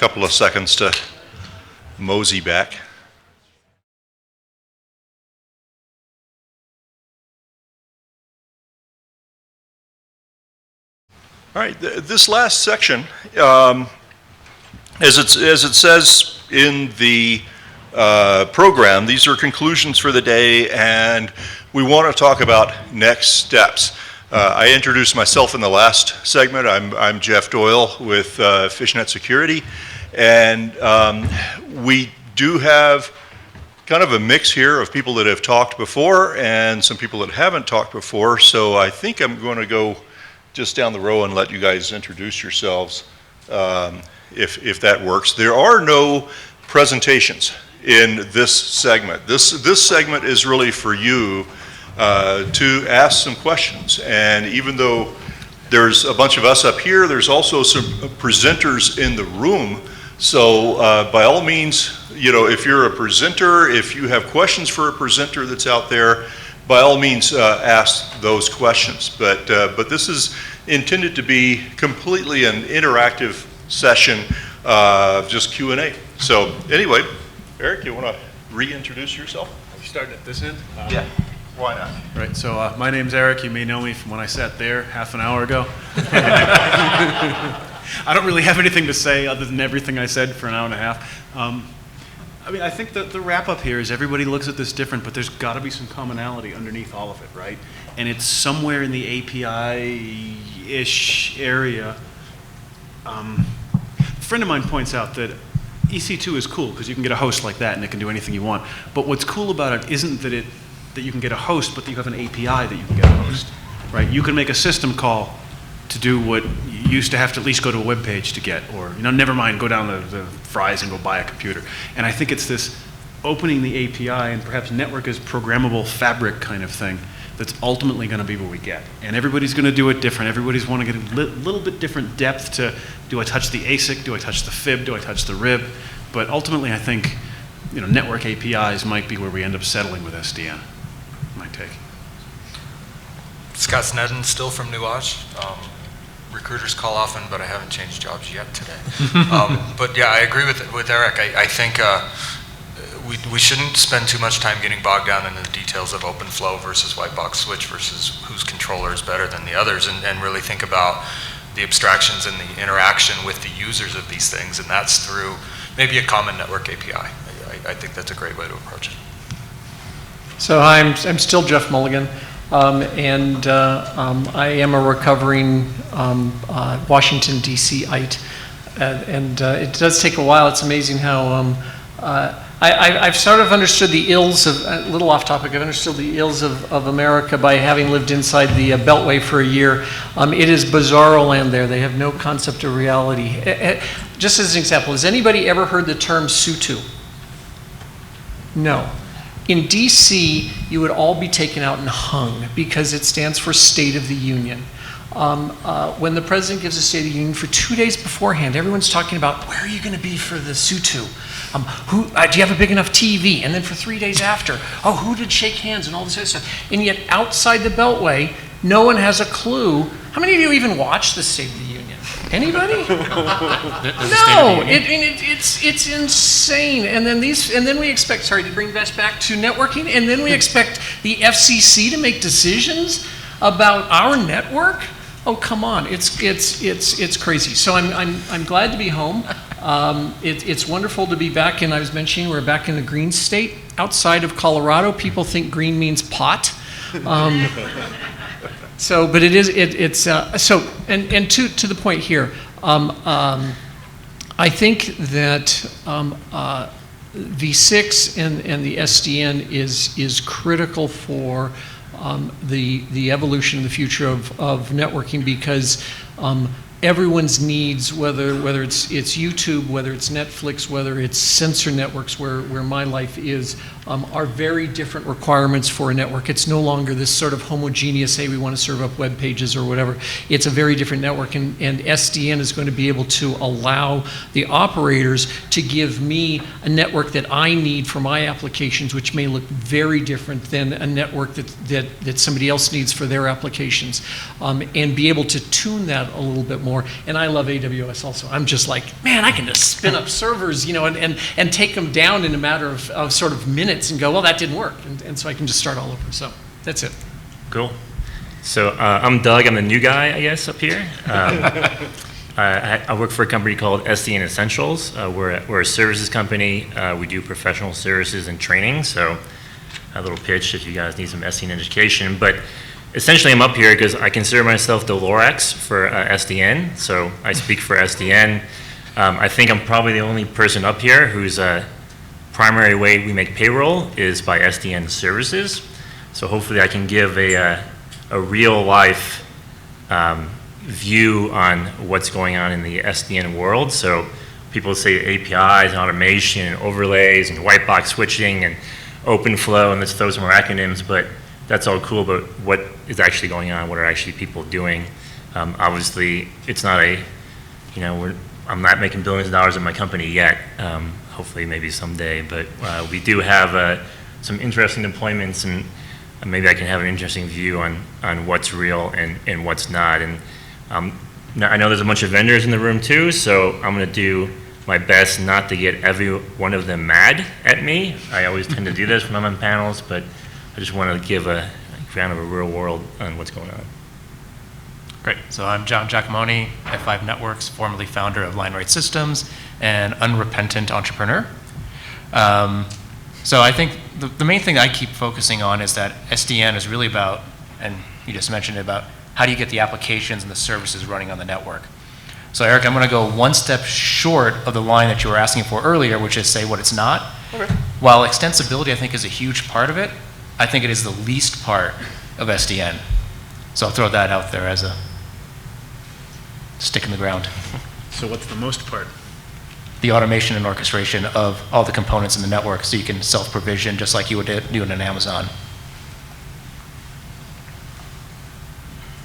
couple of seconds to mosey back. All right, this last section, as it says in the program, these are conclusions for the day, and we want to talk about next steps. I introduced myself in the last segment. I'm Geoff Doyle with FishNet Security, and we do have kind of a mix here of people that have talked before and some people that haven't talked before, so I think I'm going to go just down the row and let you guys introduce yourselves if that works. There are no presentations in this segment. This segment is really for you to ask some questions, and even though there's a bunch of us up here, there's also some presenters in the room, so by all means, you know, if you're a presenter, if you have questions for a presenter that's out there, by all means ask those questions, but this is intended to be completely an interactive session, just Q&A. So anyway, Eric, you want to reintroduce yourself? Are you starting at this end? Yeah, why not? Right, so my name's Eric. You may know me from when I sat there half an hour ago. I don't really have anything to say other than everything I said for an hour and a half. I mean, I think that the wrap up here is everybody looks at this different, but there's got to be some commonality underneath all of it, right? And it's somewhere in the API-ish area. A friend of mine points out that EC2 is cool because you can get a host like that and it can do anything you want. But what's cool about it isn't that you can get a host, but that you have an API that you can get a host, right? You can make a system call to do what you used to have to at least go to a web page to get, or never mind, go down the Fry's and go buy a computer. And I think it's this opening the API and perhaps network as programmable fabric kind of thing that's ultimately going to be what we get. And everybody's going to do it different. Everybody's want to get a little bit different depth to, do I touch the ASIC, do I touch the FIB, do I touch the RIB? But ultimately I think network APIs might be where we end up settling with SDN, my take. Scott Snedden, still from Nuage. Recruiters call often, but I haven't changed jobs yet today. But yeah, I agree with Eric. I think we shouldn't spend too much time getting bogged down into the details of OpenFlow versus white box switch versus whose controller is better than the others, and really think about the abstractions and the interaction with the users of these things, and that's through maybe a common network API. I think that's a great way to approach it. So I'm still Geoff Mulligan. I am a recovering Washington, D.C.ite, and it does take a while. It's amazing how I've sort of understood the ills of, a little off topic, I've understood the ills of America by having lived inside the Beltway for a year. It is bizarro land there. They have no concept of reality. Just as an example, has anybody ever heard the term SUTU? No. In DC, you would all be taken out and hung because it stands for State of the Union. When the president gives a State of the Union, for 2 days beforehand, everyone's talking about, where are you going to be for the SUTU? Do you have a big enough TV? And then for 3 days after, who did shake hands and all this other stuff? And yet outside the Beltway, no one has a clue. How many of you even watch the State of the Union? Anybody? No, it's insane. And then we expect, sorry to bring this back to networking, and then we expect the FCC to make decisions about our network. Oh, come on, it's crazy. So I'm glad to be home. It's wonderful to be back, and I was mentioning we're back in the green state. Outside of Colorado, people think green means pot. So, but it is, so, and to the point here, I think that V6 and the SDN is critical for the evolution of the future of networking, because everyone's needs, whether it's YouTube, whether it's Netflix, whether it's sensor networks, where my life is, are very different requirements for a network. It's no longer this sort of homogeneous, hey, we want to serve up web pages or whatever. It's a very different network, and SDN is going to be able to allow the operators to give me a network that I need for my applications, which may look very different than a network that somebody else needs for their applications, and be able to tune that a little bit more. And I love AWS also. I'm just like, man, I can just spin up servers, and take them down in a matter of sort of minutes and go, well, that didn't work. And so I can just start all over. So that's it. Cool. So I'm Doug. I'm the new guy, I guess, up here. I work for a company called SDN Essentials. We're a services company. We do professional services and training. So a little pitch if you guys need some SDN education. But essentially, I'm up here because I consider myself the Lorax for SDN. So I speak for SDN. I think I'm probably the only person up here whose primary way we make payroll is by SDN services. So hopefully I can give a real life view on what's going on in the SDN world. So people say APIs, and automation, and overlays, and white box switching, and open flow, and let's throw some more acronyms, but that's all cool, but what is actually going on? What are actually people doing? Obviously, it's not I'm not making billions of dollars in my company yet. Hopefully, maybe someday, but we do have some interesting deployments, and maybe I can have an interesting view on what's real and what's not. And now I know there's a bunch of vendors in the room too, so I'm going to do my best not to get every one of them mad at me. I always tend to do this when I'm on panels, but I just want to give a kind of a real world on what's going on. Great. So I'm Giacomoni, F5 Networks, formerly founder of LineRight Systems, and unrepentant entrepreneur. So I think the main thing I keep focusing on is that SDN is really about, and you just mentioned it, about how do you get the applications and the services running on the network. So Eric, I'm going to go one step short of the line that you were asking for earlier, which is say what it's not. Okay. While extensibility, I think, is a huge part of it, I think it is the least part of SDN. So I'll throw that out there as a stick in the ground. So what's the most part? The automation and orchestration of all the components in the network so you can self-provision just like you would do in an Amazon.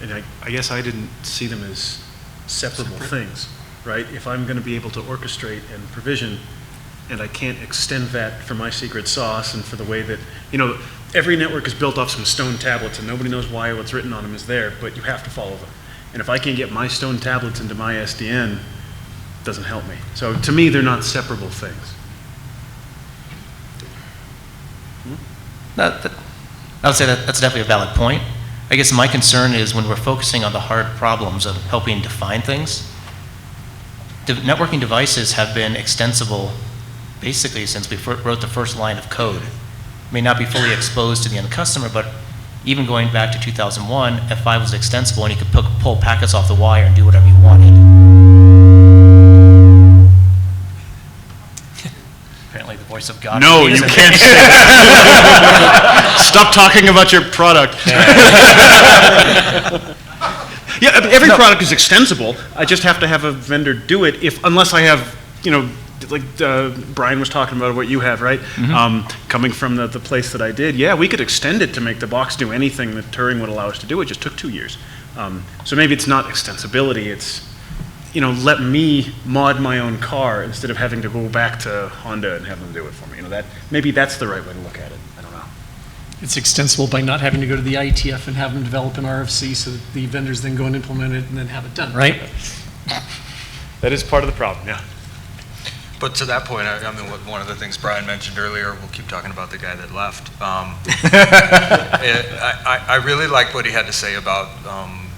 And I guess I didn't see them as separable things, right? If I'm going to be able to orchestrate and provision, and I can't extend that for my secret sauce and for the way that, every network is built off some stone tablets and nobody knows why what's written on them is there, but you have to follow them. And if I can't get my stone tablets into my SDN, it doesn't help me. So to me, they're not separable things. I would say that's definitely a valid point. I guess my concern is when we're focusing on the hard problems of helping define things, networking devices have been extensible basically since we wrote the first line of code. It may not be fully exposed to the end customer, but even going back to 2001, F5 was extensible and you could pull packets off the wire and do whatever you wanted. Apparently the voice of God. No, you can't say that. Stop talking about your product. Yeah, every product is extensible. I just have to have a vendor do it unless I have, like Brian was talking about what you have, right? Mm-hmm. Coming from the place that I did, yeah, we could extend it to make the box do anything that Turing would allow us to do. It just took 2 years. So maybe it's not extensibility, it's, let me mod my own car instead of having to go back to Honda and have them do it for me. Maybe that's the right way to look at it. I don't know. It's extensible by not having to go to the IETF and have them develop an RFC so that the vendors then go and implement it and then have it done, right? That is part of the problem, yeah. But to that point, one of the things Brian mentioned earlier, we'll keep talking about the guy that left. I really like what he had to say about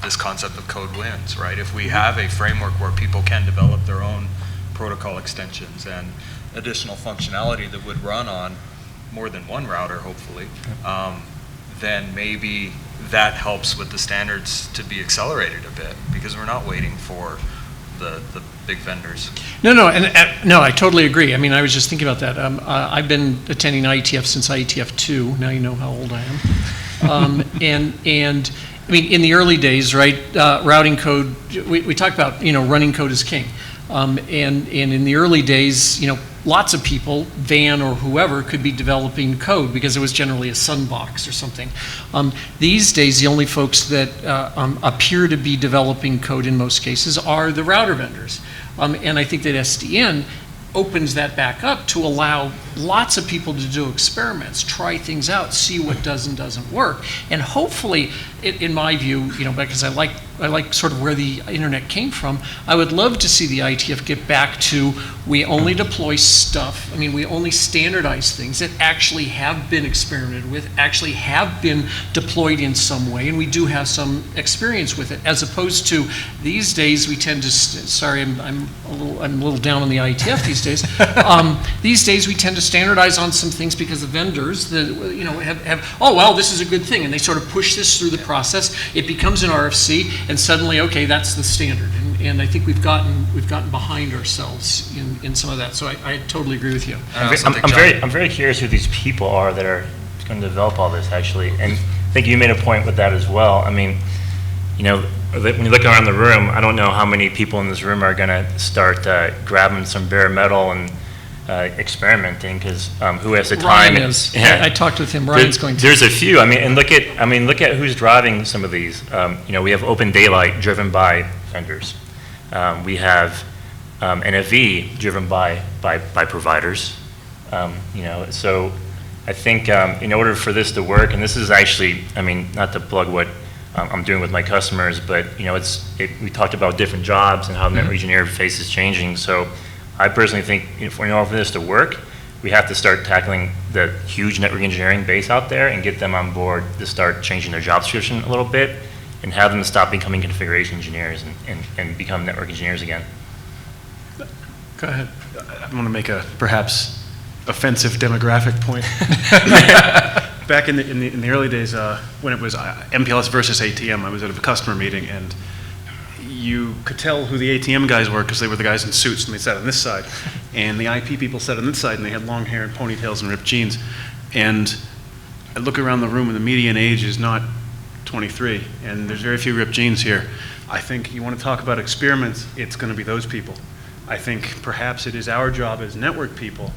this concept of code wins, right? If we have a framework where people can develop their own protocol extensions and additional functionality that would run on more than one router, hopefully, then maybe that helps with the standards to be accelerated a bit because we're not waiting for the big vendors. No, I totally agree. I mean, I was just thinking about that. I've been attending IETF since IETF 2. Now you know how old I am. And I mean, in the early days, right, routing code, we talked about, running code is king. And in the early days, lots of people, Van or whoever, could be developing code because it was generally a Sunbox or something. These days, the only folks that appear to be developing code in most cases are the router vendors. And I think that SDN opens that back up to allow lots of people to do experiments, try things out, see what does and doesn't work. And hopefully, in my view, because I like I like sort of where the internet came from. I would love to see the IETF get back to, we only deploy stuff, I mean, we only standardize things that actually have been experimented with, actually have been deployed in some way, and we do have some experience with it, as opposed to these days we tend to, sorry, I'm a little down on the IETF these days. These days we tend to standardize on some things because the vendors that, you know, have, oh, well, this is a good thing, and they sort of push this through the process. It becomes an RFC, and suddenly, okay, that's the standard. And I think we've gotten behind ourselves in some of that. So I totally agree with you. I'm very curious who these people are that are going to develop all this, actually. And I think you made a point with that as well. I mean, you know, when you look around the room, I don't know how many people in this room are going to start grabbing some bare metal and experimenting, because who has the time? Ryan is. Yeah. I talked with him. Ryan's going to. There's a few. I mean, and look at who's driving some of these. You know, we have Open Daylight driven by vendors. We have NFV driven by providers. You know, so I think in order for this to work, and this is actually, I mean, not to plug what I'm doing with my customers, but you know, we talked about different jobs and how the network engineer face is changing. So I personally think if we know for this to work, we have to start tackling the huge network engineering base out there and get them on board to start changing their job description a little bit and have them stop becoming configuration engineers and become network engineers again. Go ahead. I want to make a perhaps offensive demographic point. Back in the early days, when it was MPLS versus ATM, I was at a customer meeting, and you could tell who the ATM guys were because they were the guys in suits and they sat on this side, and the IP people sat on this side and they had long hair and ponytails and ripped jeans. And I look around the room and the median age is not 23, and there's very few ripped jeans here. I think you want to talk about experiments, it's going to be those people. I think perhaps it is our job as network people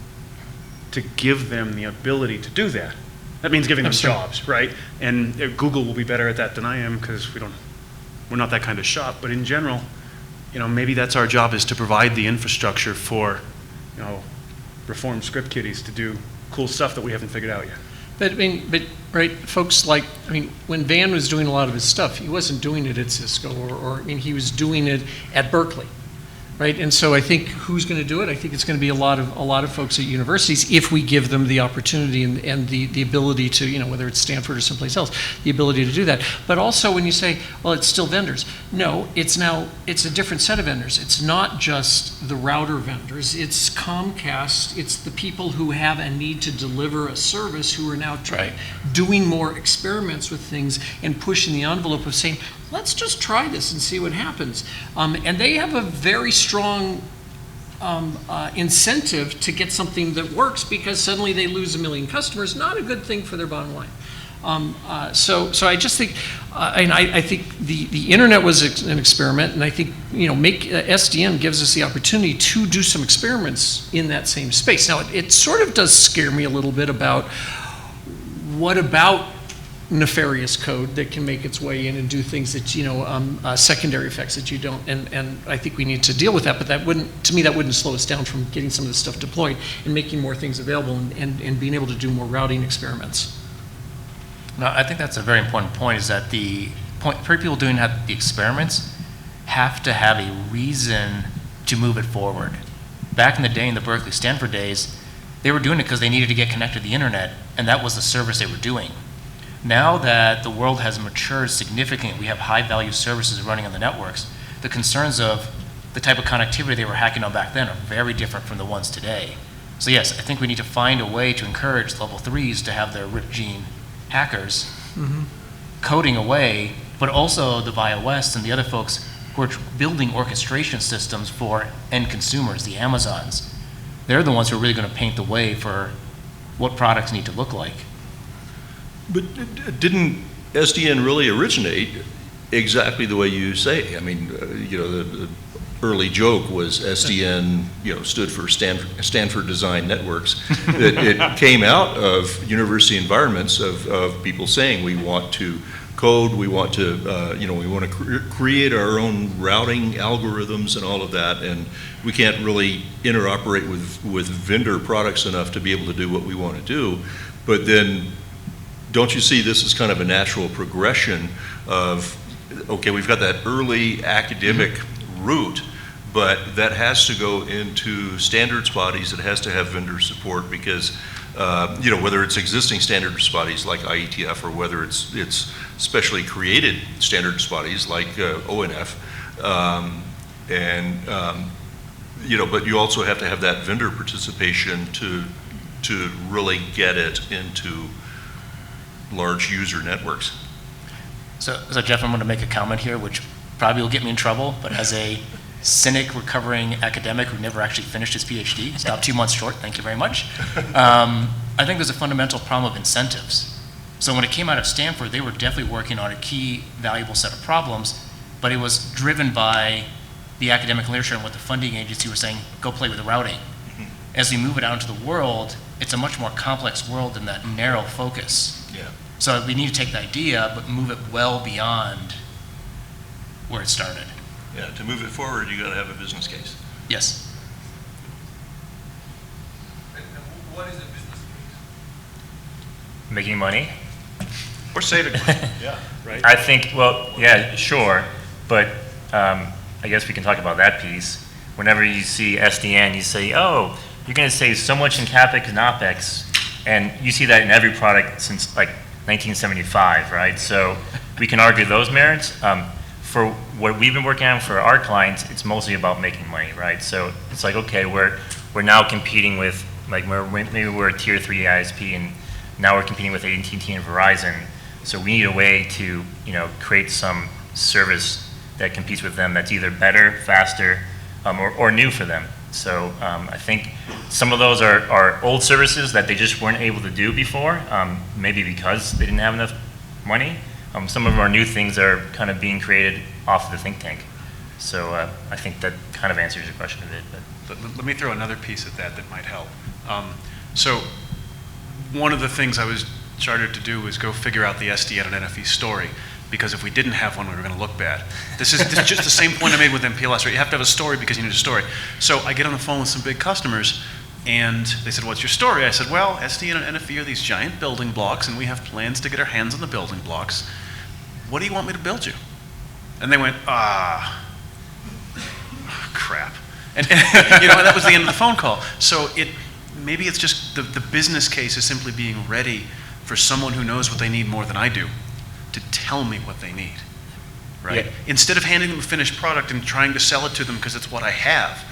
to give them the ability to do that. That means giving them jobs, right? And Google will be better at that than I am because we're not that kind of shop. But in general, you know, maybe that's our job, is to provide the infrastructure for, you know, reformed script kiddies to do cool stuff that we haven't figured out yet. But I mean, right, folks like, I mean, when Van was doing a lot of his stuff, he wasn't doing it at Cisco, or I mean, he was doing it at Berkeley, right? And so I think who's going to do it? I think it's going to be a lot of folks at universities, if we give them the opportunity and the ability to, you know, whether it's Stanford or someplace else, the ability to do that. But also when you say, well, it's still vendors. No, it's a different set of vendors. It's not just the router vendors. It's Comcast. It's the people who have a need to deliver a service who are now doing more experiments with things and pushing the envelope of saying, let's just try this and see what happens. And they have a very strong incentive to get something that works, because suddenly they lose 1 million customers. Not a good thing for their bottom line. So I just think, and I think the internet was an experiment, and I think, you know, SDN gives us the opportunity to do some experiments in that same space. Now it sort of does scare me a little bit about what about nefarious code that can make its way in and do things that, you know, secondary effects that you don't, and I think we need to deal with that, but that wouldn't slow us down from getting some of this stuff deployed and making more things available and being able to do more routing experiments. No, I think that's a very important point, is that for people doing the experiments have to have a reason to move it forward. Back in the day, in the Berkeley Stanford days, they were doing it because they needed to get connected to the internet, and that was the service they were doing. Now that the world has matured significantly, we have high-value services running on the networks, the concerns of the type of connectivity they were hacking on back then are very different from the ones today. So yes, I think we need to find a way to encourage level 3s to have their ripped gene hackers coding away, but also the VIA West and the other folks who are building orchestration systems for end consumers, the Amazons. They're the ones who are really going to paint the way for what products need to look like. But didn't SDN really originate exactly the way you say? I mean, you know, the early joke was SDN, you know, stood for Stanford Design Networks. It came out of university environments of people saying we want to code, we want to, you know, we want to create our own routing algorithms and all of that, and we can't really interoperate with vendor products enough to be able to do what we want to do. But then, don't you see this as kind of a natural progression of okay, we've got that early academic route, but that has to go into standards bodies. It has to have vendor support because, whether it's existing standards bodies like IETF or whether it's specially created standards bodies like ONF, but you also have to have that vendor participation to really get it into large user networks. So Geoff, I'm going to make a comment here, which probably will get me in trouble, but as a cynic recovering academic who never actually finished his PhD, stopped 2 months short, thank you very much, I think there's a fundamental problem of incentives. So when it came out of Stanford, they were definitely working on a key valuable set of problems, but it was driven by the academic literature and what the funding agency was saying, go play with the routing. As we move it out into the world, it's a much more complex world than that narrow focus. Yeah. So we need to take the idea, but move it well beyond where it started. Yeah, to move it forward, you got to have a business case. Yes. What is a business case? Making money. Or saving money. Yeah. Right? I think, well, yeah, sure, but I guess we can talk about that piece. Whenever you see SDN, you say, oh, you're going to save so much in CapEx and OpEx, and you see that in every product since like 1975, right? So we can argue those merits. For what we've been working on for our clients, it's mostly about making money, right? So it's like, okay, we're now competing with, like, maybe we're a tier 3 ISP, and now we're competing with AT&T and Verizon. So we need a way to, create some service that competes with them that's either better, faster, or new for them. So I think some of those are old services that they just weren't able to do before, maybe because they didn't have enough money. Some of them are new things that are kind of being created off of the think tank. So I think that kind of answers your question a bit. But Let me throw another piece at that might help. So one of the things I was chartered to do was go figure out the SDN and NFV story, because if we didn't have one, we were going to look bad. This is just the same point I made with MPLS, right? You have to have a story because you need a story. So I get on the phone with some big customers, and they said, what's your story? I said, well, SDN and NFV are these giant building blocks, and we have plans to get our hands on the building blocks. What do you want me to build you? And they went, crap. And that was the end of the phone call. So maybe it's just the business case is simply being ready for someone who knows what they need more than I do to tell me what they need, right? Yeah. Instead of handing them a finished product and trying to sell it to them because it's what I have,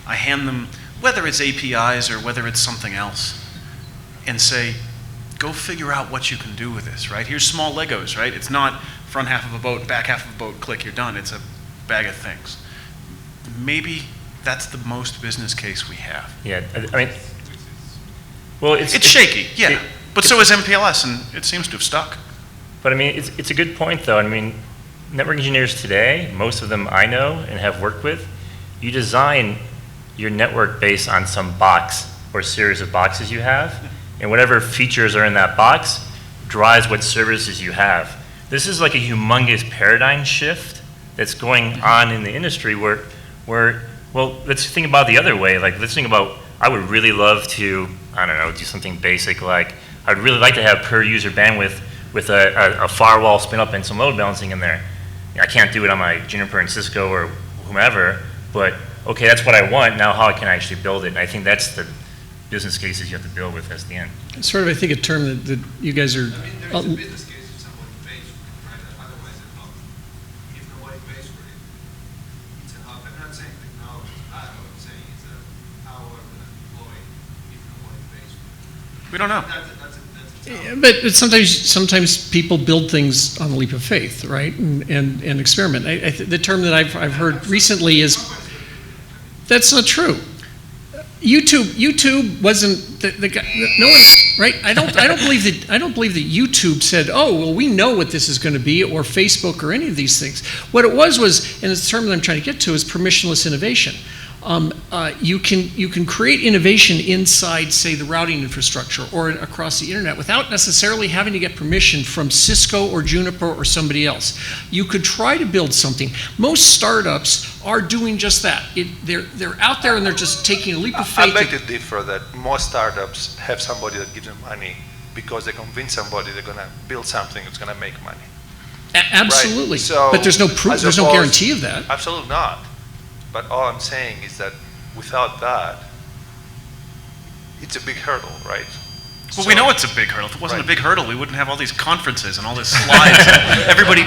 I hand them, whether it's APIs or whether it's something else, and say, go figure out what you can do with this, right? Here's small Legos, right? It's not front half of a boat, back half of a boat, click, you're done. It's a bag of things. Maybe that's the most business case we have. yeah, I mean, well, It's shaky, yeah. But so is MPLS, and it seems to have stuck. But I mean, it's a good point, though. I mean, network engineers today, most of them I know and have worked with, you design your network based on some box or series of boxes you have, and whatever features are in that box drives what services you have. This is like a humongous paradigm shift that's going on in the industry where well, let's think about the other way. Like, let's think about, I would really love to, I don't know, do something basic like, I'd really like to have per user bandwidth with a firewall spin up and some load balancing in there. I can't do it on my Juniper and Cisco or whomever, but okay, that's what I want. Now how can I actually build it? And I think that's the business cases you have to build with SDN. It's sort of, I think, a term that you guys are. I mean, there is a business case if somebody pays for it, right? Otherwise, it's not. If nobody pays for it, it's a hub. I'm not saying technology is bad. What I'm saying is how are we going to deploy if nobody pays for it? We don't know. That's a Yeah, but sometimes people build things on a leap of faith, right? And experiment. The term that I've heard recently is that's not true. YouTube wasn't the guy. No one, right? I don't believe that YouTube said, oh well, we know what this is going to be, or Facebook or any of these things. What it was, and it's the term that I'm trying to get to, is permissionless innovation. You can create innovation inside, say, the routing infrastructure or across the internet without necessarily having to get permission from Cisco or Juniper or somebody else. You could try to build something. Most startups are doing just that. They're out there and they're just taking a leap of faith. I beg to differ that most startups have somebody that gives them money because they convince somebody they're going to build something that's going to make money. Absolutely. So, But there's no proof, as there's no opposed- guarantee of that. Absolutely not. But all I'm saying is that without that, it's a big hurdle, right? Well, we know it's a big hurdle. If it wasn't a Right. big hurdle, we wouldn't have all these conferences and all this slides, and everybody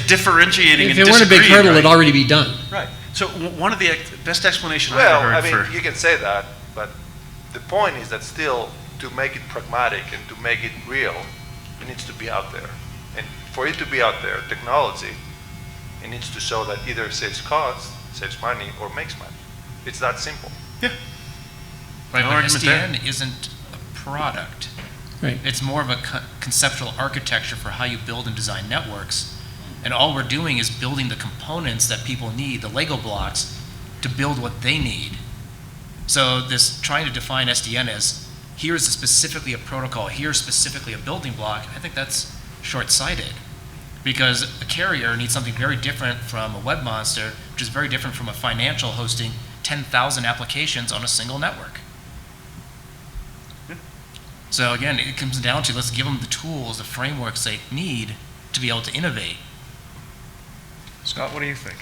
differentiating If and it weren't a big disagreeing, hurdle, right? it'd already be done. Right. So one of the best explanations I Well, ever I heard mean, for... you can say that, but the point is that still, to make it pragmatic and to make it real, it needs to be out there. And for it to be out there, technology, it needs to show that either saves cost, saves money, or makes money. It's that simple. Right, No but argument there. SDN isn't a product. Right. It's more of a conceptual architecture for how you build and design networks. And all we're doing is building the components that people need, the Lego blocks, to build what they need. So this trying to define SDN as, here's specifically a protocol, here's specifically a building block, I think that's short-sighted. Because a carrier needs something very different from a web monster, which is very different from a financial hosting 10,000 applications on a single network. So again, it comes down to, let's give them the tools, the frameworks they need to be able to innovate. Scott, what do you think?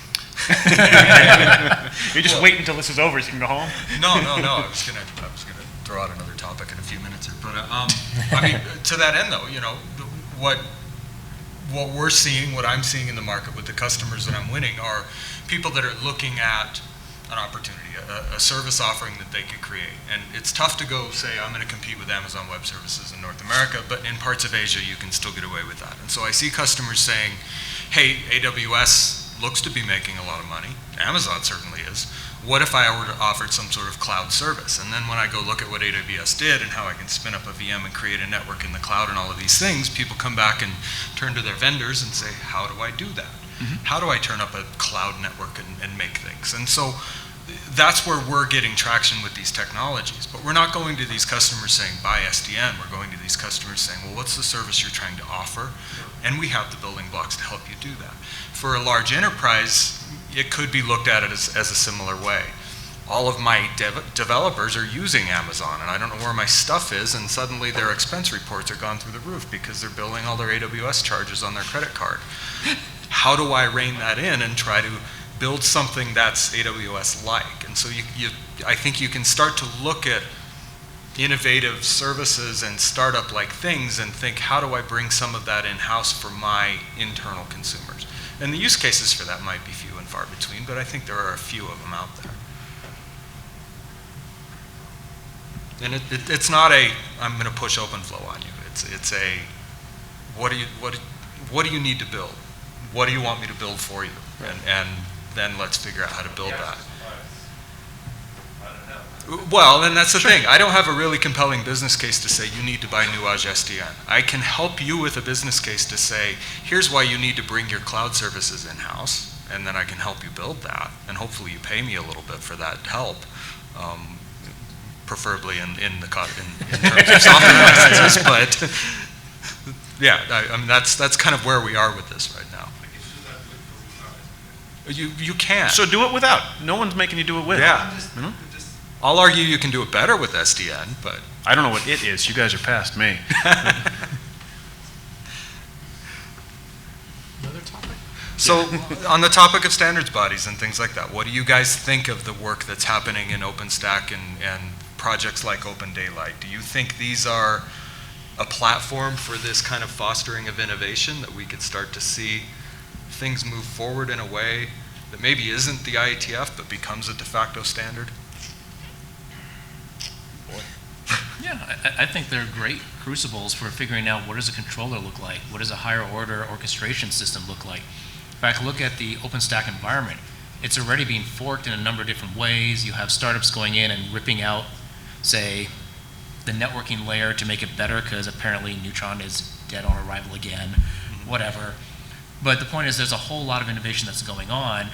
You're just waiting until this is over so you can go home? No. I was gonna throw out another topic in a few minutes here, but I mean, to that end though, you know, what we're seeing, what I'm seeing in the market with the customers that I'm winning are people that are looking at an opportunity, a service offering that they could create. And it's tough to go say, I'm going to compete with Amazon Web Services in North America, but in parts of Asia, you can still get away with that. And so I see customers saying, hey, AWS looks to be making a lot of money. Amazon certainly is. What if I were to offer some sort of cloud service? And then when I go look at what AWS did and how I can spin up a VM and create a network in the cloud and all of these things, people come back and turn to their vendors and say, how do I do that? How do I turn up a cloud network and make things? And so that's where we're getting traction with these technologies. But we're not going to these customers saying, buy SDN. We're going to these customers saying, well, what's the service you're trying to offer? And we have the building blocks to help you do that. For a large enterprise, it could be looked at it as a similar way. All of my developers are using Amazon, and I don't know where my stuff is, and suddenly their expense reports are gone through the roof because they're billing all their AWS charges on their credit card. How do I rein that in and try to build something that's AWS-like? And so I think you can start to look at innovative services and startup-like things and think, how do I bring some of that in-house for my internal consumers? And the use cases for that might be few and far between, but I think there are a few of them out there. And it's not a, I'm going to push OpenFlow on you. It's a, what do you need to build? What do you want me to build for you? And then let's figure out how to build that. Well, and that's the thing. I don't have a really compelling business case to say you need to buy Nuage SDN. I can help you with a business case to say, here's why you need to bring your cloud services in-house, and then I can help you build that, and hopefully you pay me a little bit for that help, preferably in terms of software licenses. But yeah, I mean that's kind of where we are with this right now. You can. So do it without. No one's making you do it with. Yeah. You know? I'll argue you can do it better with SDN, but I don't know what it is. You guys are past me. Another topic? So on the topic of standards bodies and things like that, what do you guys think of the work that's happening in OpenStack and projects like Open Daylight? Do you think these are a platform for this kind of fostering of innovation, that we could start to see things move forward in a way that maybe isn't the IETF but becomes a de facto standard? Yeah, I think they're great crucibles for figuring out what does a controller look like, what does a higher order orchestration system look like. In fact, look at the OpenStack environment. It's already being forked in a number of different ways. You have startups going in and ripping out, say, the networking layer to make it better because apparently Neutron is dead on arrival again, whatever. But the point is there's a whole lot of innovation that's going on.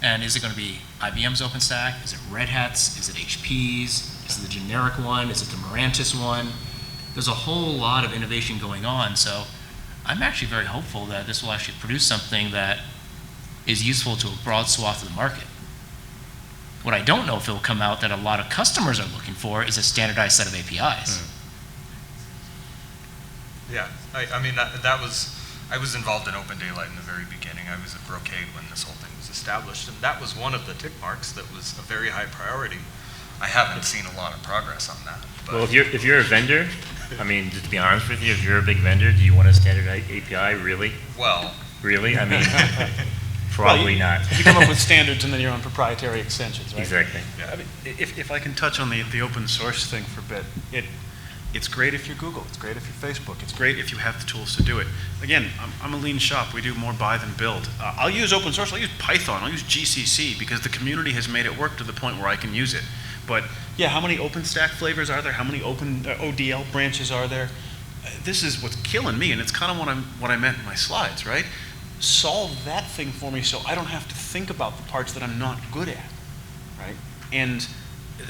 And is it going to be IBM's OpenStack? Is it Red Hat's? Is it HP's? Is it the generic one? Is it the Mirantis one? There's a whole lot of innovation going on. So I'm actually very hopeful that this will actually produce something that is useful to a broad swath of the market. What I don't know if it will come out that a lot of customers are looking for is a standardized set of APIs. Yeah, I mean, that was, I was involved in Open Daylight in the very beginning. I was at Brocade when this whole thing was established, and that was one of the tick marks that was a very high priority. I haven't seen a lot of progress on that. But Well, if you're a vendor, I mean, to be honest with you, if you're a big vendor, do you want a standard API, really? well, Really? I mean, probably not. You come up with standards and then your own proprietary extensions, right? Exactly. I mean, if I can touch on the open source thing for a bit, it's great if you're Google, it's great if you're Facebook, it's great if you have the tools to do it. Again, I'm a lean shop, we do more buy than build. I'll use open source, I'll use Python, I'll use GCC, because the community has made it work to the point where I can use it. But yeah, how many OpenStack flavors are there? How many open ODL branches are there? This is what's killing me, and it's kind of what I meant in my slides, right? Solve that thing for me so I don't have to think about the parts that I'm not good at, right? And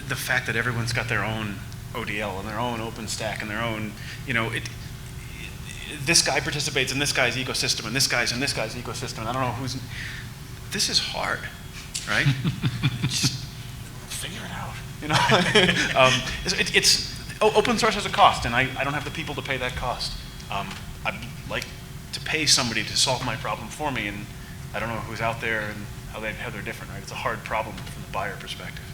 the fact that everyone's got their own ODL and their own OpenStack and their own, this guy participates in this guy's ecosystem and this guy's in this guy's ecosystem. And I don't know who's. This is hard, right? Just figure it out. Open source has a cost, and I don't have the people to pay that cost. I'd like to pay somebody to solve my problem for me, and I don't know who's out there and how they're different, right? It's a hard problem from the buyer perspective.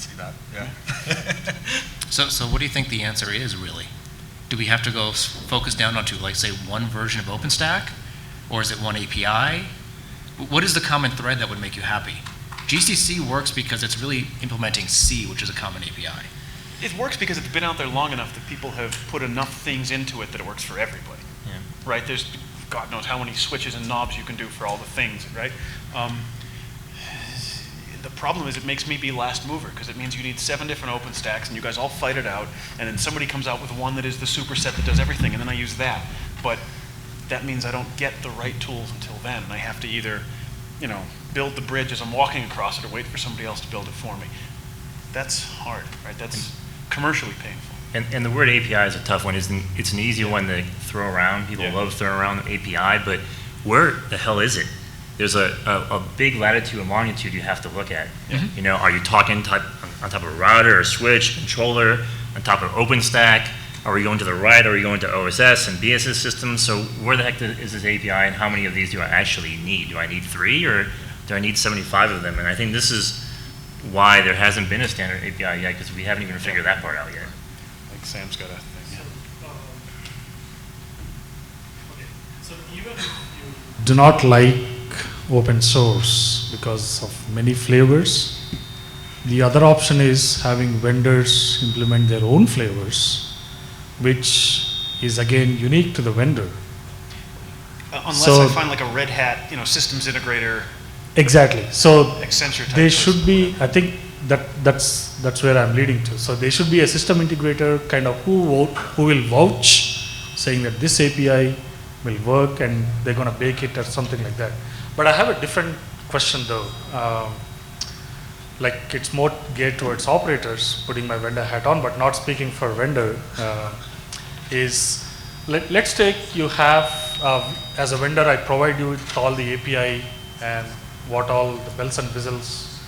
see that, yeah. So what do you think the answer is, really? Do we have to go focus down onto, like, say, one version of OpenStack? Or is it one API? What is the common thread that would make you happy? GCC works because it's really implementing C, which is a common API. It works because it's been out there long enough that people have put enough things into it that it works for everybody. Yeah. Right? There's God knows how many switches and knobs you can do for all the things, right? The problem is it makes me be last mover, because it means you need 7 different OpenStacks and you guys all fight it out, and then somebody comes out with one that is the superset that does everything, and then I use that. But that means I don't get the right tools until then, and I have to either, build the bridge as I'm walking across it or wait for somebody else to build it for me. That's hard, right? That's commercially painful. And the word API is a tough one. It's an easy one to throw around. People love throwing around the API, but where the hell is it? There's a big latitude and longitude you have to look at. Yeah. Are you talking on top of a router or switch, controller, on top of OpenStack? Are we going to the right? Are we going to OSS and BSS systems? So where the heck is this API, and how many of these do I actually need? Do I need 3, or do I need 75 of them? And I think this is why there hasn't been a standard API yet, because we haven't even figured that part out yet. Like Sam's got a thing. So even if you do not like open source because of many flavors, the other option is having vendors implement their own flavors, which is again unique to the vendor. Unless So- I find like a Red Hat, systems integrator, Exactly. So Accenture type. they person. should be, I think that's where I'm leading to. So they should be a system integrator kind of who will vouch, saying that this API will work and they're going to bake it or something like that. But I have a different question though. Like it's more geared towards operators, putting my vendor hat on, but not speaking for vendor. Let's take you have, as a vendor, I provide you with all the API and what all the bells and whistles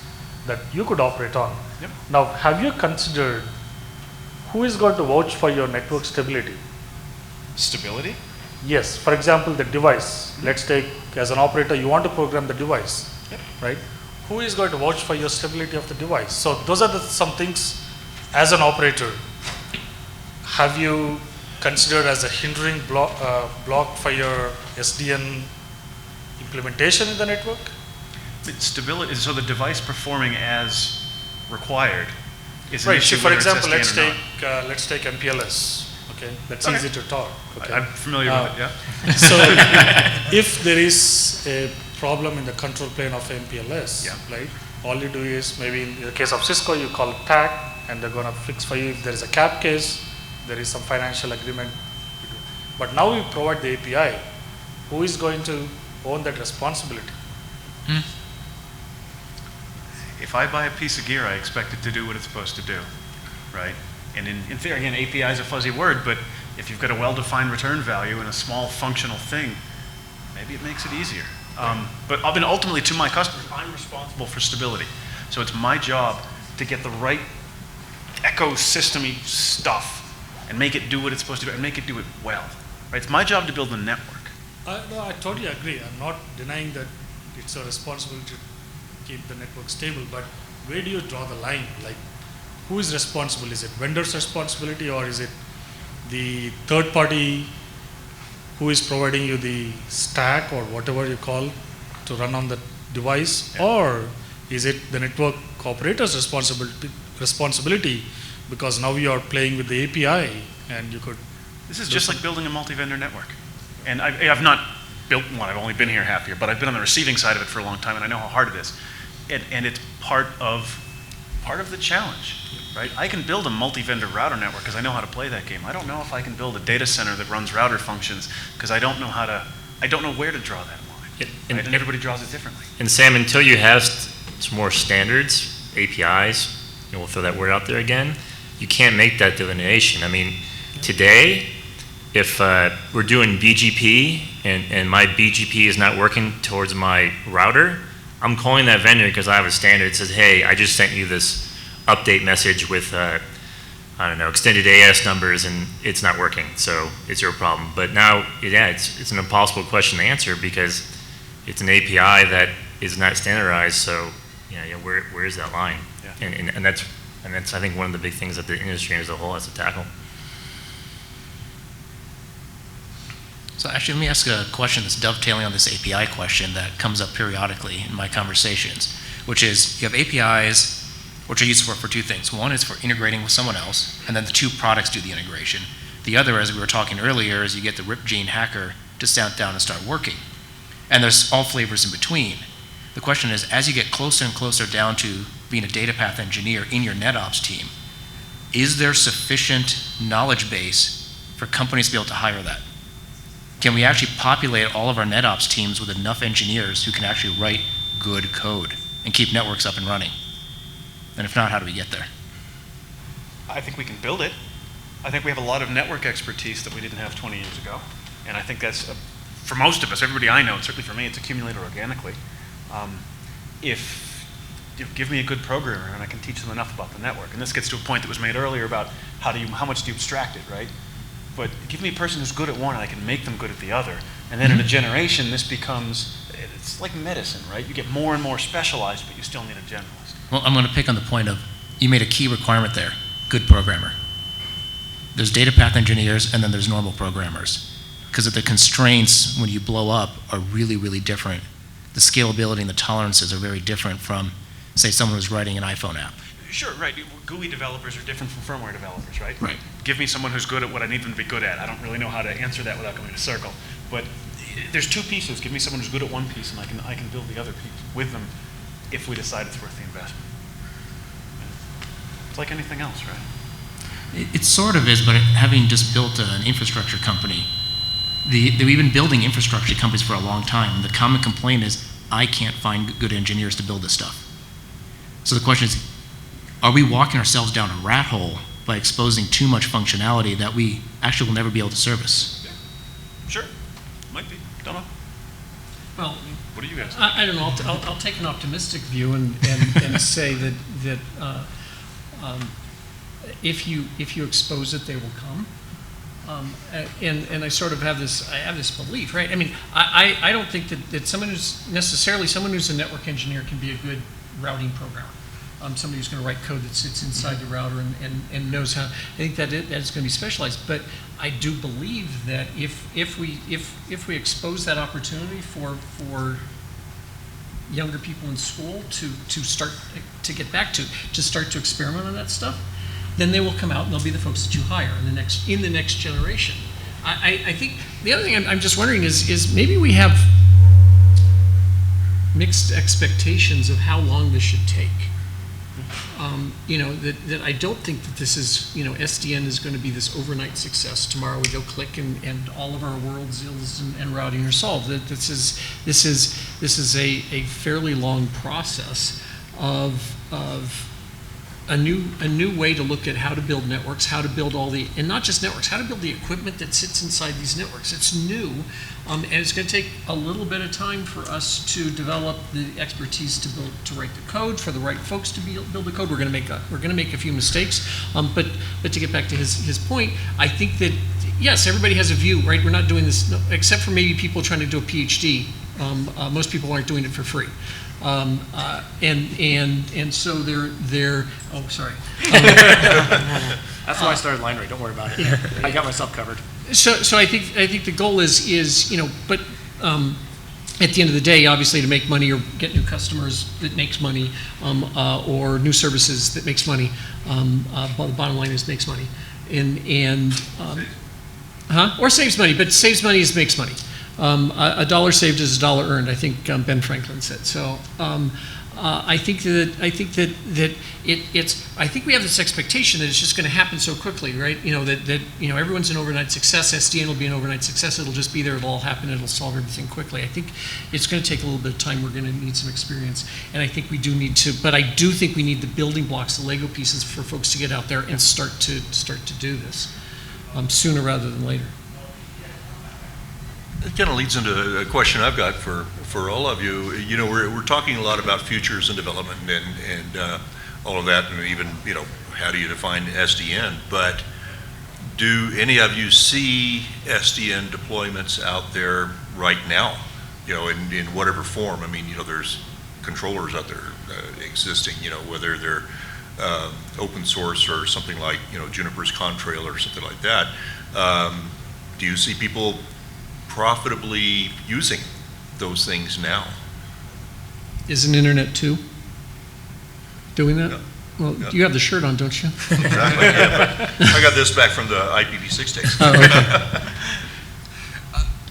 that you could operate on. Yep. Now, have you considered who is going to vouch for your network stability? Stability? Yes, for example, the device. Let's take, as an operator, you want to program the device, Yep. right? Who is going to vouch for your stability of the device? So those are some things, as an operator, have you considered as a hindering block for your SDN implementation in the network? Stability, so the device performing as required is an Right. issue So for whether it's example, SDN or not. let's take MPLS. Okay, that's Okay. easy to talk. Okay. I'm familiar with it, yeah. So if there is a problem in the control plane of MPLS, Yeah. right? All you do is, maybe in the case of Cisco, you call it TAC, and they're going to fix for you. If there is a cap case, there is some financial agreement. But now we provide the API. Who is going to own that responsibility? If I buy a piece of gear, I expect it to do what it's supposed to do, right? And in theory, again, API is a fuzzy word, but if you've got a well-defined return value and a small functional thing, maybe it makes it easier. But ultimately, to my customers, I'm responsible for stability. So it's my job to get the right ecosystem-y stuff and make it do what it's supposed to do and make it do it well. right? It's my job to build the network. No, I totally agree. I'm not denying that it's a responsibility to keep the network stable, but where do you draw the line? Like, who is responsible? Is it vendor's responsibility, or is it the third party who is providing you the stack or whatever you call to run on the device? Or is it the network operator's responsibility because now you are playing with the API and you could... This is just like building a multi-vendor network. And I've not built one, I've only been here half a year, but I've been on the receiving side of it for a long time, and I know how hard it is. And it's part of the challenge, right? I can build a multi-vendor router network because I know how to play that game. I don't know if I can build a data center that runs router functions because I don't know where to draw that line. And, right? And everybody draws it differently. And Sam, until you have some more standards, APIs, we'll throw that word out there again, you can't make that delineation. I mean, today, if we're doing BGP and my BGP is not working towards my router, I'm calling that vendor because I have a standard that says, hey, I just sent you this update message with, I don't know, extended AS numbers and it's not working, so it's your problem. But now, yeah, it's an impossible question to answer because it's an API that is not standardized, so where is that line? Yeah. And that's I think one of the big things that the industry as a whole has to tackle. So actually, let me ask a question that's dovetailing on this API question that comes up periodically in my conversations, which is you have APIs which are used for two things. One is for integrating with someone else, and then the two products do the integration. The other, as we were talking earlier, is you get the RipGene hacker to stand down and start working. And there's all flavors in between. The question is, as you get closer and closer down to being a data path engineer in your NetOps team, is there sufficient knowledge base for companies to be able to hire that? Can we actually populate all of our NetOps teams with enough engineers who can actually write good code and keep networks up and running? And if not, how do we get there? I think we can build it. I think we have a lot of network expertise that we didn't have 20 years ago. And I think that's, for most of us, everybody I know, certainly for me, it's accumulated organically. If you give me a good programmer and I can teach them enough about the network, and this gets to a point that was made earlier about how much do you abstract it, right? But give me a person who's good at one and I can make them good at the other. And then in a generation, this becomes, it's like medicine, right? You get more and more specialized, but you still need a generalist. Well, I'm going to pick on the point of, you made a key requirement there, good programmer. There's data path engineers and then there's normal programmers. Because of the constraints when you blow up are really, really different. The scalability and the tolerances are very different from, say, someone who's writing an iPhone app. Sure, right. GUI developers are different from firmware developers, right? Right. Give me someone who's good at what I need them to be good at. I don't really know how to answer that without going in a circle. But there's two pieces. Give me someone who's good at one piece, and I can build the other piece with them if we decide it's worth the investment. It's like anything else, right? It sort of is, but having just built an infrastructure company, we've been building infrastructure companies for a long time, and the common complaint is, I can't find good engineers to build this stuff. So the question is, are we walking ourselves down a rat hole by exposing too much functionality that we actually will never be able to service? Yeah. Sure, might be, don't know. Well, what do you guys think? I don't know. I'll take an optimistic view and say that if you expose it, they will come. And I sort of have this belief, right? I mean, I don't think that someone who's a network engineer can be a good routing programmer. Somebody who's going to write code that sits inside the router and knows how. I think that is going to be specialized. But I do believe that if we expose that opportunity for younger people in school to start to get back to start to experiment on that stuff, then they will come out and they'll be the folks that you hire in the next generation. I think the other thing I'm just wondering is maybe we have mixed expectations of how long this should take. That I don't think that this is, SDN is going to be this overnight success. Tomorrow we go click and all of our world zills and routing are solved. That this is a fairly long process of a new way to look at how to build networks, how to build and not just networks, how to build the equipment that sits inside these networks. It's new, and it's going to take a little bit of time for us to develop the expertise to write the code, for the right folks to build the code. We're going to make a few mistakes, but to get back to his point, I think that yes, everybody has a view, right? We're not doing this, except for maybe people trying to do a PhD. Most people aren't doing it for free. And so they're oh, sorry. That's why I started line rate, don't worry about it. Yeah. I got myself covered. So I think the goal is, you know, but at the end of the day, obviously to make money or get new customers that makes money, or new services that makes money, well, the bottom line is makes money. Or saves money, but saves money is makes money. A dollar saved is a dollar earned, I think Ben Franklin said. So I think we have this expectation that it's just going to happen so quickly, right? You know, that everyone's an overnight success. SDN will be an overnight success. It'll just be there. It'll all happen. It'll solve everything quickly. I think it's going to take a little bit of time. We're going to need some experience, and I think we do need to. But I do think we need the building blocks, the Lego pieces, for folks to get out there and start to do this sooner rather than later. It kind of leads into a question I've got for all of you. You know, we're talking a lot about futures and development and all of that, and even, you know, how do you define SDN? But do any of you see SDN deployments out there right now? You know, in whatever form. I mean, you know, there's controllers out there existing. You know, whether they're open source or something like, you know, Juniper's Contrail or something like that. Do you see people profitably using those things now? Isn't Internet 2 doing that? No. Well, No. you have the shirt on, don't you? Exactly, yeah, but I got this back from the IPv6 days. Oh,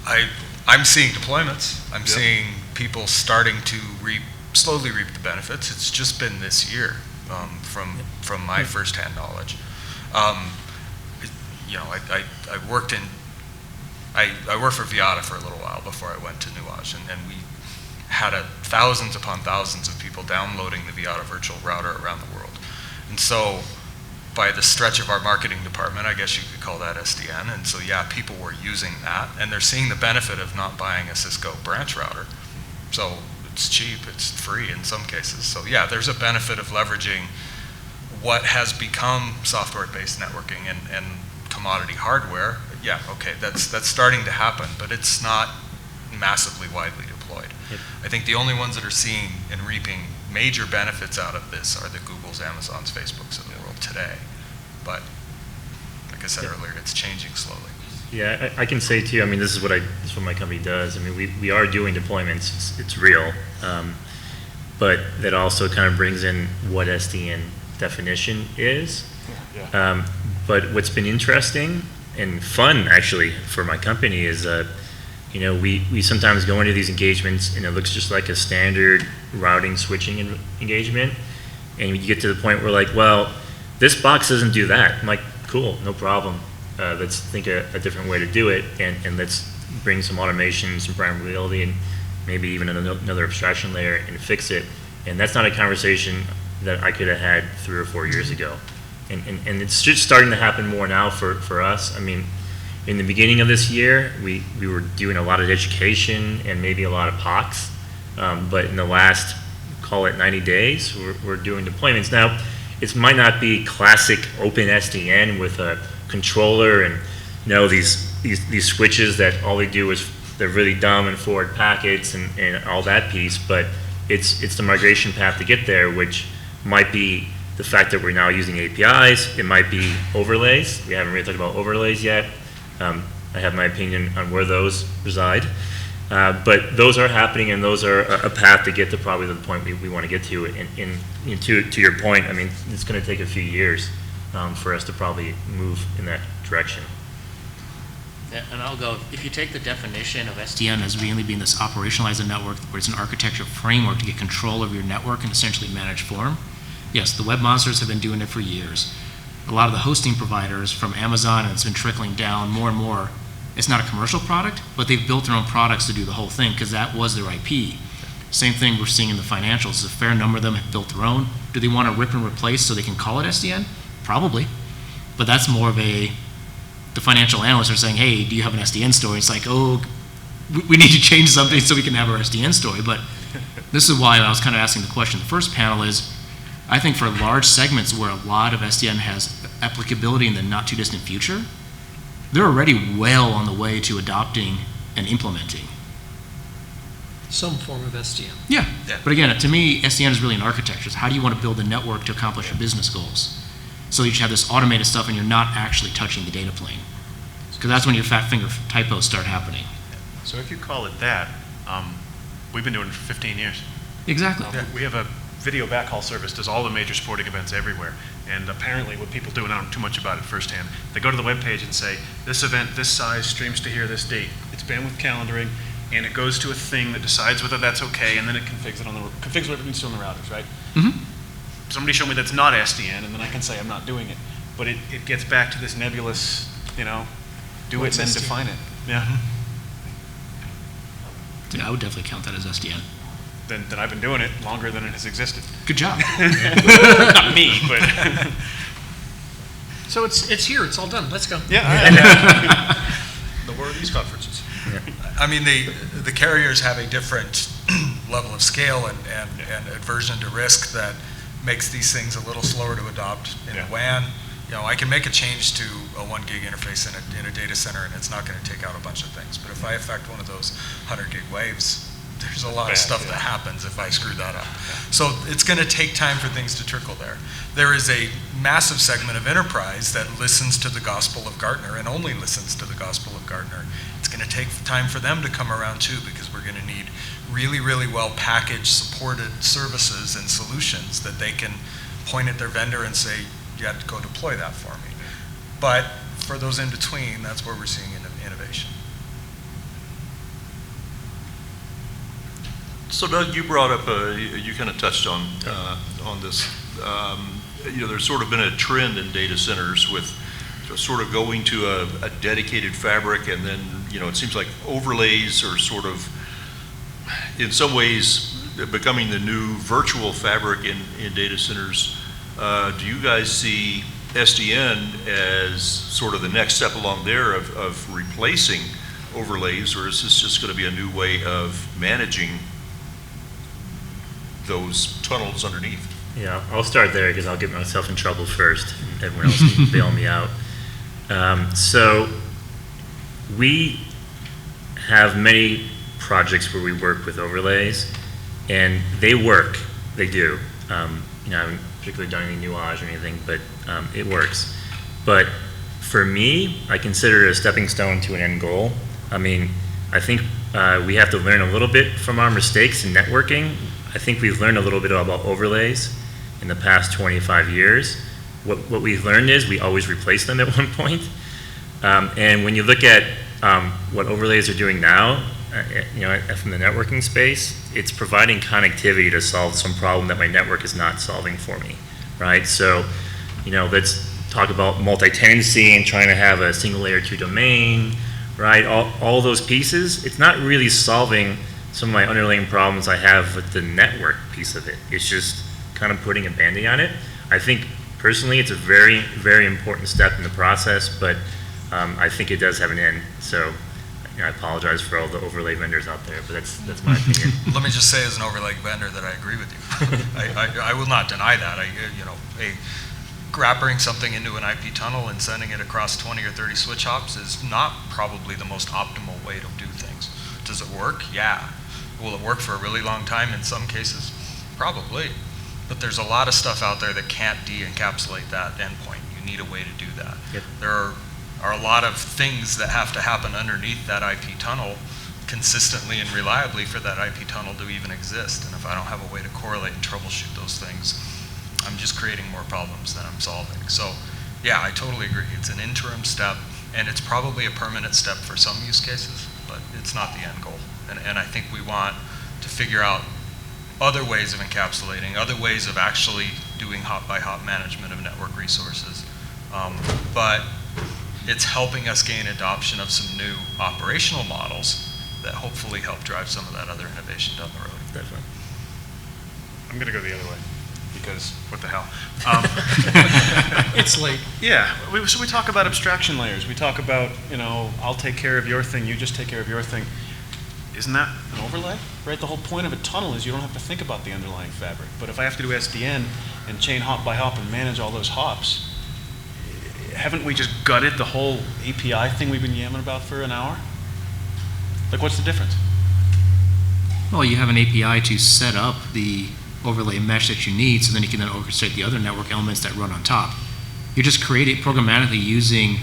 okay. I'm seeing deployments. I'm Yep. seeing people starting to slowly reap the benefits. It's just been this year, from my firsthand knowledge. You know, I worked for Viata for a little while before I went to Nuage, and we had thousands upon thousands of people downloading the Viata virtual router around the world. And so by the stretch of our marketing department, I guess you could call that SDN. And so, yeah, people were using that, and they're seeing the benefit of not buying a Cisco branch router. So it's cheap, it's free in some cases. So yeah, there's a benefit of leveraging what has become software-based networking and commodity hardware. Yeah, okay, that's starting to happen, but it's not massively widely deployed. Yep. I think the only ones that are seeing and reaping major benefits out of this are the Googles, Amazons, Facebooks of the world today. But like I said earlier, it's changing slowly. Yeah, I can say too, I mean, this is what my company does. I mean, we are doing deployments, it's real. But that also kind of brings in what SDN definition is. But what's been interesting and fun actually for my company is you know, we sometimes go into these engagements and it looks just like a standard routing switching engagement, and you get to the point where like, well, this box doesn't do that. I'm like, cool, no problem. Let's think a different way to do it, and let's bring some automation, some programmability, and maybe even another abstraction layer and fix it. And that's not a conversation that I could have had 3 or 4 years ago. And it's just starting to happen more now for us. I mean, in the beginning of this year, we were doing a lot of education and maybe a lot of POCs. But in the last, call it 90 days, we're doing deployments. Now, it might not be classic open SDN with a controller and, you know, these switches that all they do is they're really dumb and forward packets and all that piece, but it's the migration path to get there, which might be the fact that we're now using APIs. It might be overlays. We haven't really talked about overlays yet. I have my opinion on where those reside. But those are happening, and those are a path to get to probably the point we want to get to. And to your point, I mean, it's going to take a few years for us to probably move in that direction. Yeah, and I'll go, if you take the definition of SDN as really being this operationalized network, where it's an architecture framework to get control of your network and essentially manage for them, yes, the web monsters have been doing it for years. A lot of the hosting providers from Amazon, and it's been trickling down more and more. It's not a commercial product, but they've built their own products to do the whole thing because that was their IP. Same thing we're seeing in the financials. A fair number of them have built their own. Do they want to rip and replace so they can call it SDN? Probably. But that's more of the financial analysts are saying, hey, do you have an SDN story? It's like, oh, we need to change something so we can have our SDN story. But this is why I was kind of asking the question. The first panel is, I think for large segments where a lot of SDN has applicability in the not too distant future, they're already well on the way to adopting and implementing. Some form of SDN. Yeah. But again, to me, SDN is really an architecture. It's how do you want to build a network to accomplish your business goals? So you should have this automated stuff and you're not actually touching the data plane. Because that's when your fat finger typos start happening. So if you call it that, we've been doing it for 15 years. Exactly. We have a video backhaul service, does all the major sporting events everywhere. And apparently what people do, and I don't know too much about it firsthand, they go to the webpage and say, this event, this size, streams to here, this date. It's bandwidth calendaring, and it goes to a thing that decides whether that's okay, and then it configs what it needs to on the routers, right? Mm-hmm. Somebody show me that's not SDN, and then I can say I'm not doing it. But it gets back to this nebulous, do What's it and then SDN? define it. Yeah. Yeah, I would definitely count that as SDN. Then I've been doing it longer than it has existed. Good job. Not me, but So it's here, it's all done, let's go. The word of these conferences. I mean, the carriers have a different level of scale and aversion to risk that makes these things a little slower to adopt in a WAN. I can make a change to a 1 gig interface in a data center, and it's not going to take out a bunch of things. But if I affect one of those 100 gig waves, there's a lot of stuff that happens if I screw that up. So it's going to take time for things to trickle there. There is a massive segment of enterprise that listens to the gospel of Gartner and only listens to the gospel of Gartner. It's going to take time for them to come around too, because we're going to need really, really well packaged, supported services and solutions that they can point at their vendor and say, you have to go deploy that for me. But for those in between, that's where we're seeing innovation. So Doug, you brought up, you kind of touched on this. There's sort of been a trend in data centers with sort of going to a dedicated fabric, and then, it seems like overlays are sort of, in some ways, becoming the new virtual fabric in data centers. Do you guys see SDN as sort of the next step along there of replacing overlays, or is this just going to be a new way of managing those tunnels underneath? Yeah, I'll start there because I'll get myself in trouble first. Everyone else can bail me out. So we have many projects where we work with overlays, and they work. They do. I haven't particularly done any nuage or anything, but it works. But for me, I consider it a stepping stone to an end goal. I mean, I think we have to learn a little bit from our mistakes in networking. I think we've learned a little bit about overlays in the past 25 years. What we've learned is we always replace them at one point. And when you look at what overlays are doing now, from the networking space, it's providing connectivity to solve some problem that my network is not solving for me, right? So, let's talk about multi-tenancy and trying to have a single layer 2 domain, right? All those pieces, it's not really solving some of my underlying problems I have with the network piece of it. It's just kind of putting a Band-Aid on it. I think personally it's a very, very important step in the process, but I think it does have an end. So I apologize for all the overlay vendors out there, but that's my opinion. Let me just say, as an overlay vendor, that I agree with you. I will not deny that. Grappling something into an IP tunnel and sending it across 20 or 30 switch hops is not probably the most optimal way to do things. Does it work? Yeah. Will it work for a really long time in some cases? Probably. But there's a lot of stuff out there that can't de-encapsulate that endpoint. You need a way to do that. Yep. There are a lot of things that have to happen underneath that IP tunnel consistently and reliably for that IP tunnel to even exist. And if I don't have a way to correlate and troubleshoot those things, I'm just creating more problems than I'm solving. So yeah, I totally agree. It's an interim step, and it's probably a permanent step for some use cases, but it's not the end goal. And I think we want to figure out other ways of encapsulating, other ways of actually doing hop-by-hop management of network resources. But it's helping us gain adoption of some new operational models that hopefully help drive some of that other innovation down the road. Definitely. I'm going to go the other way, because what the hell? It's late. Yeah, so we talk about abstraction layers. We talk about, I'll take care of your thing, you just take care of your thing. Isn't that an overlay? Right, the whole point of a tunnel is you don't have to think about the underlying fabric. But if I have to do SDN and chain hop by hop and manage all those hops, haven't we just gutted the whole API thing we've been yamming about for an hour? Like, what's the difference? Well, you have an API to set up the overlay mesh that you need, so then you can then orchestrate the other network elements that run on top. You're just creating programmatically using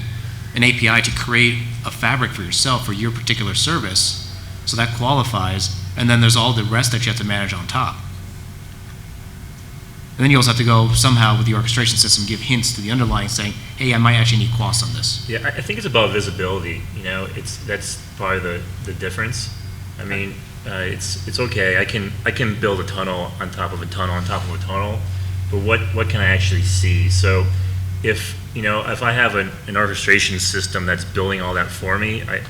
an API to create a fabric for yourself for your particular service, so that qualifies, and then there's all the rest that you have to manage on top. And then you also have to go somehow with the orchestration system give hints to the underlying saying, hey, I might actually need quas on this. Yeah, I think it's about visibility. That's part of the difference. I mean, it's okay. I can build a tunnel on top of a tunnel on top of a tunnel, but what can I actually see? So, if I have an orchestration system that's building all that for me, I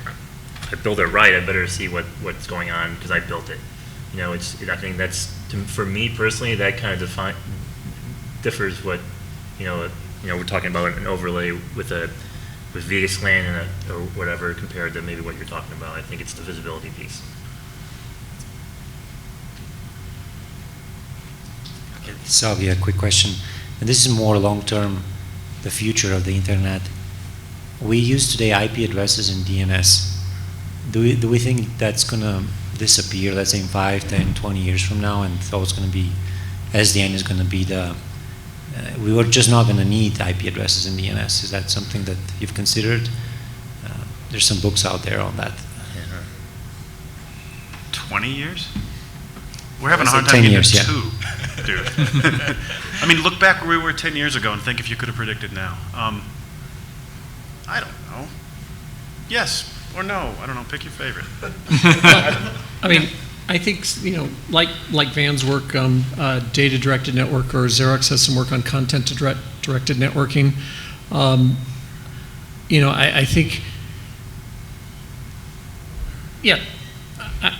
build it right. I better see what's going on because I built it. I think that's for me personally that kind of differs what we're talking about an overlay with VXLAN or whatever compared to maybe what you're talking about. I think it's the visibility piece. Salvi, a quick question. And this is more long-term, the future of the internet. We use today IP addresses in DNS. Do we think that's going to disappear, let's say in 5, 10, 20 years from now, and so it's going to be, SDN is going to be we were just not going to need IP addresses in DNS. Is that something that you've considered? There's some books out there on that. 20 years? We're having a I'd hard say time 10 getting years, to yeah. 2, dude. I mean, look back where we were 10 years ago and think if you could have predicted now. I don't know. Yes or no. I don't know. Pick your favorite. I mean, I think, like Van's work on data-directed network, or Xerox has some work on content-directed networking. I think, yeah,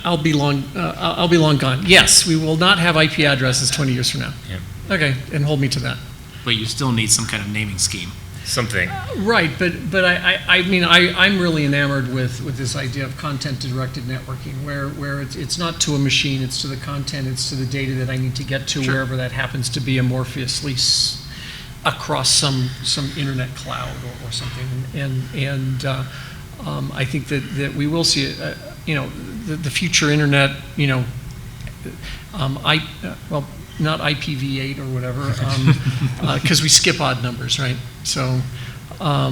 I'll be long gone. Yes, we will not have IP addresses 20 years from now. Yeah. Okay, and hold me to that. But you still need some kind of naming scheme. Something. Right, but I'm really enamored with this idea of content-directed networking, where it's not to a machine, it's to the content, it's to the data that I need to get to, wherever that happens to be amorphously across some internet cloud or something. And I think that we will see the future internet, not IPv8 or whatever, because we skip odd numbers, right? So I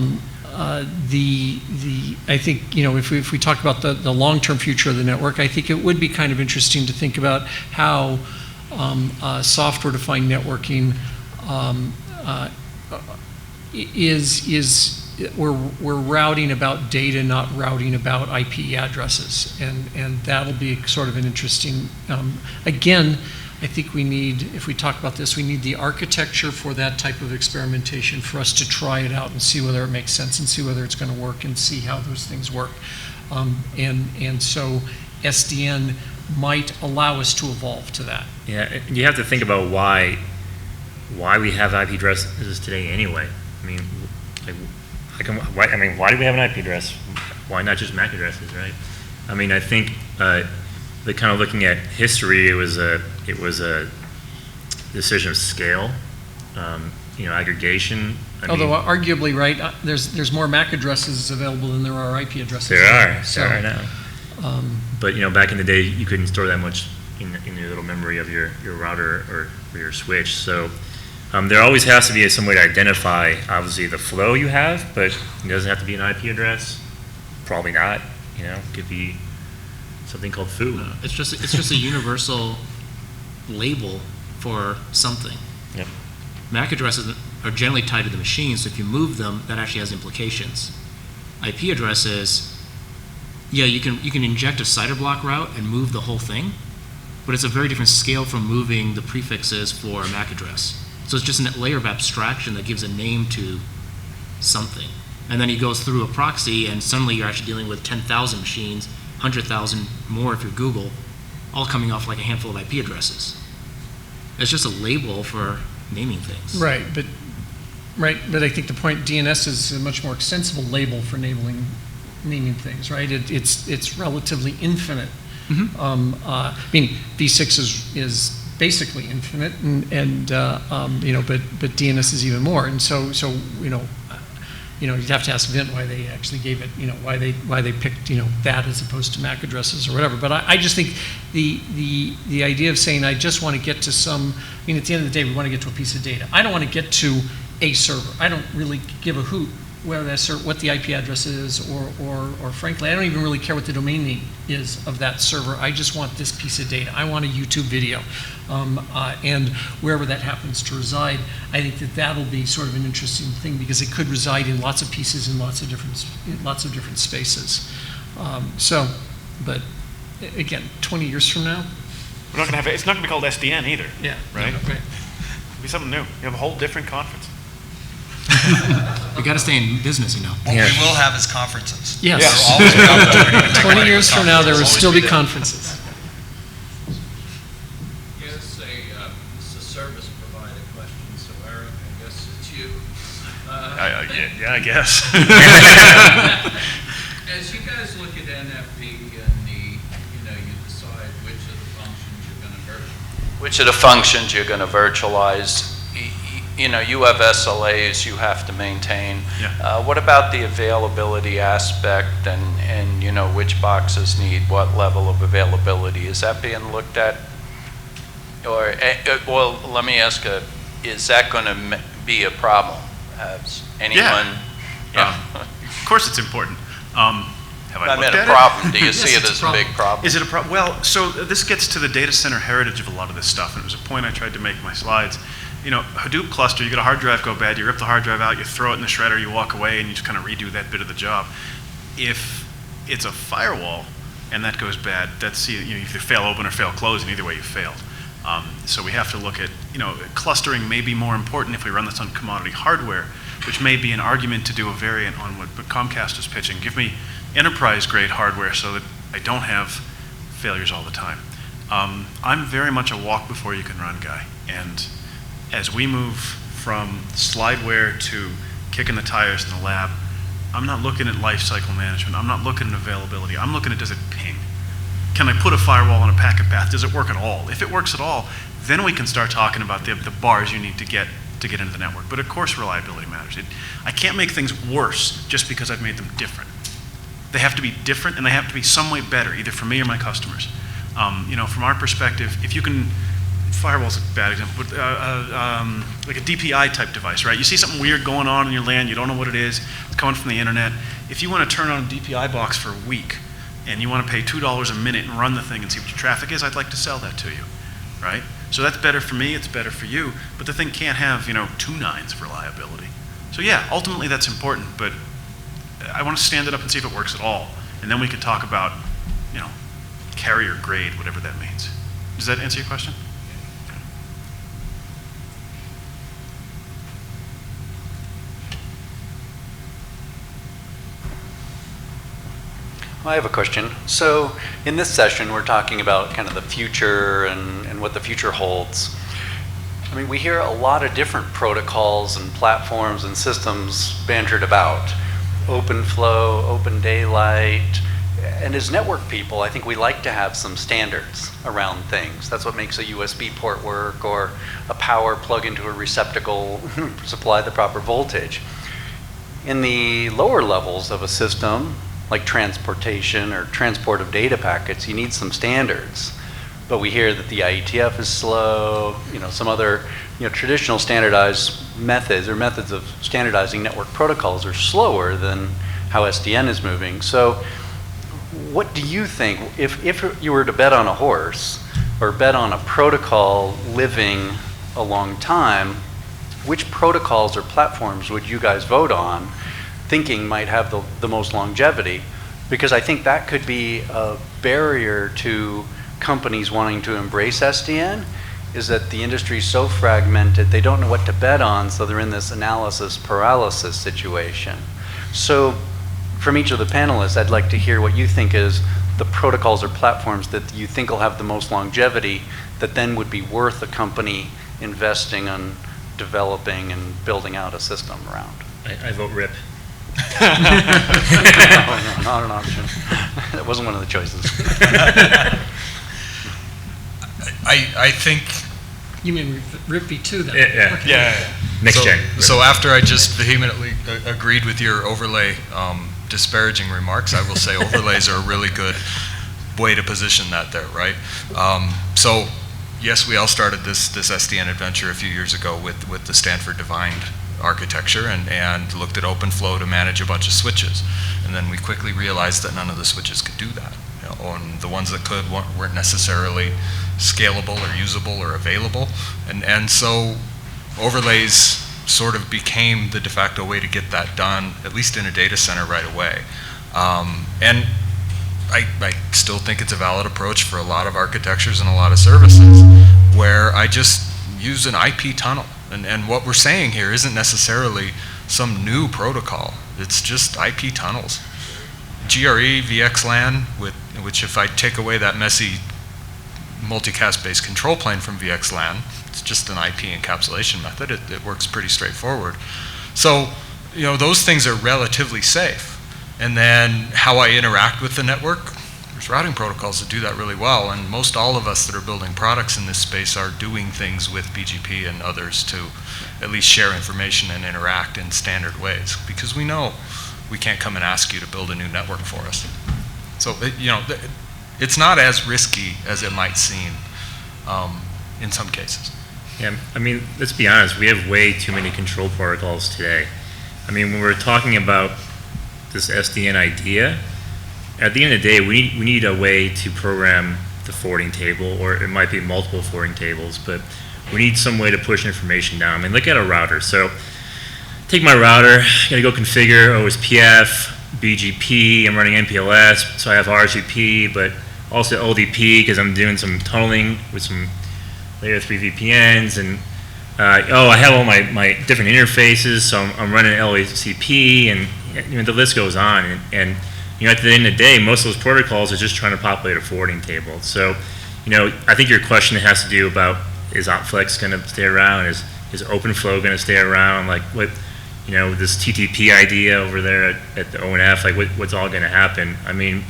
think, if we talk about the long-term future of the network, I think it would be kind of interesting to think about how software-defined networking we're routing about data, not routing about IP addresses, and that'll be sort of an interesting. Again, I think we need, if we talk about this, we need the architecture for that type of experimentation for us to try it out and see whether it makes sense and see whether it's going to work and see how those things work. And so SDN might allow us to evolve to that. Yeah, you have to think about why we have IP addresses today anyway. I mean, why do we have an IP address? Why not just MAC addresses, right? I mean, I think the kind of looking at history, it was a decision of scale, aggregation. Although arguably, right, there's more MAC addresses available than there are IP addresses. There are now. But back in the day, you couldn't store that much in your little memory of your router or your switch. So there always has to be some way to identify, obviously, the flow you have, but it doesn't have to be an IP address. Probably not. It could be something called foo. No, it's just a universal label for something. Yep. MAC addresses are generally tied to the machine, so if you move them, that actually has implications. IP addresses, yeah, you can inject a CIDR block route and move the whole thing, but it's a very different scale from moving the prefixes for a MAC address. So it's just a layer of abstraction that gives a name to something. And then he goes through a proxy, and suddenly you're actually dealing with 10,000 machines, 100,000 more if you're Google, all coming off like a handful of IP addresses. It's just a label for naming things. Right, but I think the point, DNS is a much more extensible label for naming things, right? It's relatively infinite. I mean, V6 is basically infinite, and but DNS is even more. And so you'd have to ask Vint why they actually gave it, why they picked, that as opposed to MAC addresses or whatever. But I just think the idea of saying I just want to get to some, I mean, at the end of the day, we want to get to a piece of data. I don't want to get to a server. I don't really give a hoot whether that what the IP address is, or frankly, I don't even really care what the domain name is of that server. I just want this piece of data. I want a YouTube video, and wherever that happens to reside, I think that'll be sort of an interesting thing because it could reside in lots of pieces in lots of different spaces. But again, 20 years from now, We're not going to have it's not going to be called SDN either. yeah, Right? right. It'll be something new. You have a whole different conference. We got to stay in business, What we will have is conferences. Yes. There will always be opportunity to take 20 part in years from now, there will conferences. still be conferences. Yes, it's a service provider question, so Eric, I guess it's you. Yeah, I guess. As you guys look at NFV and you decide which of the functions you're going to virtualize. Which of the functions you're going to virtualize? You have SLAs you have to maintain. Yeah. What about the availability aspect and which boxes need what level of availability? Is that being looked at? Or, well, let me ask, is that going to be a problem? Has anyone? Yeah. Of course it's important. Have I looked a at problem. Do you see Yes, it it's as a big problem? Is it a problem? Well, so this gets to the data center heritage of a lot of this stuff, and it was a point I tried to make in my slides. Hadoop cluster, you get a hard drive go bad, you rip the hard drive out, you throw it in the shredder, you walk away, and you just kind of redo that bit of the job. If it's a firewall and that goes bad, that's you either fail open or fail close, and either way you failed. So we have to look at, clustering may be more important if we run this on commodity hardware, which may be an argument to do a variant on what Comcast is pitching. Give me enterprise-grade hardware so that I don't have failures all the time. I'm very much a walk before you can run guy, and as we move from slideware to kicking the tires in the lab, I'm not looking at life cycle management. I'm not looking at availability. I'm looking at, does it ping? Can I put a firewall on a packet path? Does it work at all? If it works at all, then we can start talking about the bars you need to get into the network. But of course, reliability matters. I can't make things worse just because I've made them different. They have to be different, and they have to be some way better, either for me or my customers. From our perspective, if you can, firewall's a bad example, but like a DPI type device, right? You see something weird going on in your LAN, you don't know what it is, it's coming from the internet. If you want to turn on a DPI box for a week, and you want to pay $2 a minute and run the thing and see what your traffic is, I'd like to sell that to you, right? So that's better for me, it's better for you, but the thing can't have, 2 nines of reliability. So yeah, ultimately that's important, but I want to stand it up and see if it works at all. And then we can talk about, carrier grade, whatever that means. Does that answer your question? I have a question. So in this session, we're talking about kind of the future and what the future holds. I mean, we hear a lot of different protocols and platforms and systems bantered about. Open flow, open daylight. And as network people, I think we like to have some standards around things. That's what makes a USB port work, or a power plug into a receptacle, supply the proper voltage. In the lower levels of a system, like transportation or transport of data packets, you need some standards. But we hear that the IETF is slow, some other traditional standardized methods or methods of standardizing network protocols are slower than how SDN is moving. So what do you think, if you were to bet on a horse or bet on a protocol living a long time, which protocols or platforms would you guys vote on thinking might have the most longevity? Because I think that could be a barrier to companies wanting to embrace SDN, is that the industry is so fragmented, they don't know what to bet on, so they're in this analysis paralysis situation. So from each of the panelists, I'd like to hear what you think is the protocols or platforms that you think will have the most longevity that then would be worth a company investing on developing and building out a system around? I vote RIP. No, not an option. That wasn't one of the choices. I think. You mean RIP v2 then? Yeah. Okay. Yeah. Next gen. So after I just vehemently agreed with your overlay disparaging remarks, I will say overlays are a really good way to position that there, right? So yes, we all started this SDN adventure a few years ago with the Stanford Divined architecture and looked at OpenFlow to manage a bunch of switches. And then we quickly realized that none of the switches could do that. And the ones that could weren't necessarily scalable or usable or available. And so overlays sort of became the de facto way to get that done, at least in a data center right away. And I still think it's a valid approach for a lot of architectures and a lot of services where I just use an IP tunnel. And what we're saying here isn't necessarily some new protocol. It's just IP tunnels. GRE, VXLAN, which if I take away that messy multicast-based control plane from VXLAN, it's just an IP encapsulation method. It works pretty straightforward. So, those things are relatively safe. And then how I interact with the network, there's routing protocols that do that really well, and most all of us that are building products in this space are doing things with BGP and others to at least share information and interact in standard ways, because we know we can't come and ask you to build a new network for us. So, it's not as risky as it might seem in some cases. Yeah, I mean, let's be honest, we have way too many control protocols today. I mean, when we're talking about this SDN idea, at the end of the day, we need a way to program the forwarding table, or it might be multiple forwarding tables, but we need some way to push information down. I mean, look at a router. So take my router, gotta go configure OSPF, BGP, I'm running MPLS, so I have RGP, but also LDP because I'm doing some tunneling with some layer 3 VPNs, and I have all my different interfaces, so I'm running LACP, and the list goes on. And at the end of the day, most of those protocols are just trying to populate a forwarding table. So, I think your question has to do about, is OpFlex going to stay around? Is OpenFlow going to stay around? Like what, this TTP idea over there at the ONF, like what's all going to happen? I mean,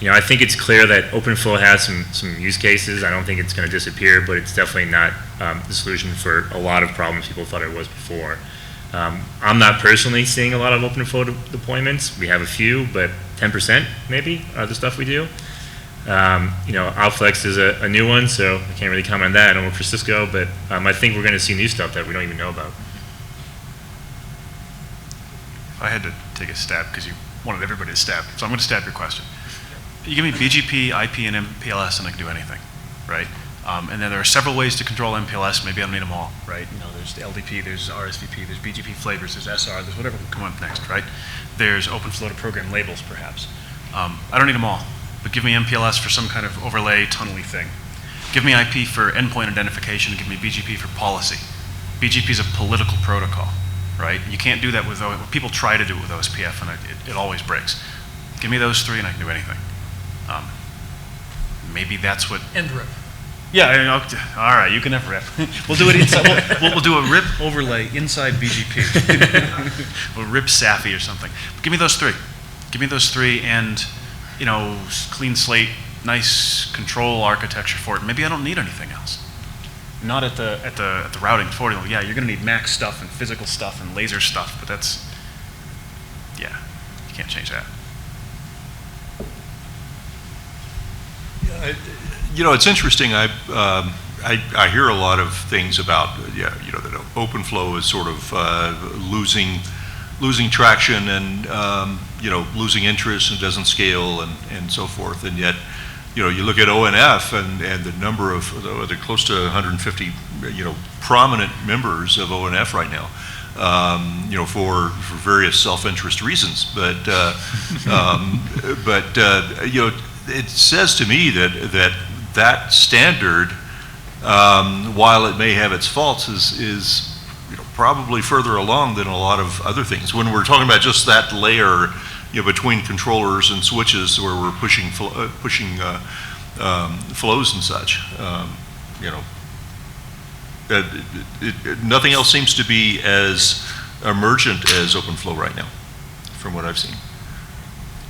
I think it's clear that OpenFlow has some use cases. I don't think it's going to disappear, but it's definitely not the solution for a lot of problems people thought it was before. I'm not personally seeing a lot of OpenFlow deployments. We have a few, but 10% maybe are the stuff we do. OutFlex is a new one, so I can't really comment on that. I don't work for Cisco, but I think we're going to see new stuff that we don't even know about. I had to take a stab because you wanted everybody to stab, so I'm going to stab your question. You give me BGP, IP, and MPLS, and I can do anything, right? And then there are several ways to control MPLS. Maybe I don't need them all, right? There's the LDP, there's RSVP, there's BGP flavors, there's SR, there's whatever will come up next, right? There's OpenFlow to program labels, perhaps. I don't need them all, but give me MPLS for some kind of overlay, tunnely thing. Give me IP for endpoint identification, and give me BGP for policy. BGP is a political protocol, right? You can't do that with people try to do it with OSPF, and it always breaks. Give me those three, and I can do anything. Maybe that's what. And RIP. Yeah, all right, you can have RIP. We'll do it inside. We'll do a RIP overlay inside BGP. We'll RIP SAFI or something. But give me those three. Give me those three, and clean slate, nice control architecture for it. Maybe I don't need anything else. Not at the routing forwarding. Yeah, you're going to need MAC stuff and physical stuff and laser stuff, but that's you can't change that. It's interesting. I hear a lot of things about that OpenFlow is sort of losing traction and losing interest and doesn't scale and so forth. And yet, you look at ONF and the number of they're close to 150 prominent members of ONF right now. For various self-interest reasons, but it says to me that standard, while it may have its faults, is probably further along than a lot of other things. When we're talking about just that layer, between controllers and switches where we're pushing flows and such, nothing else seems to be as emergent as OpenFlow right now, from what I've seen.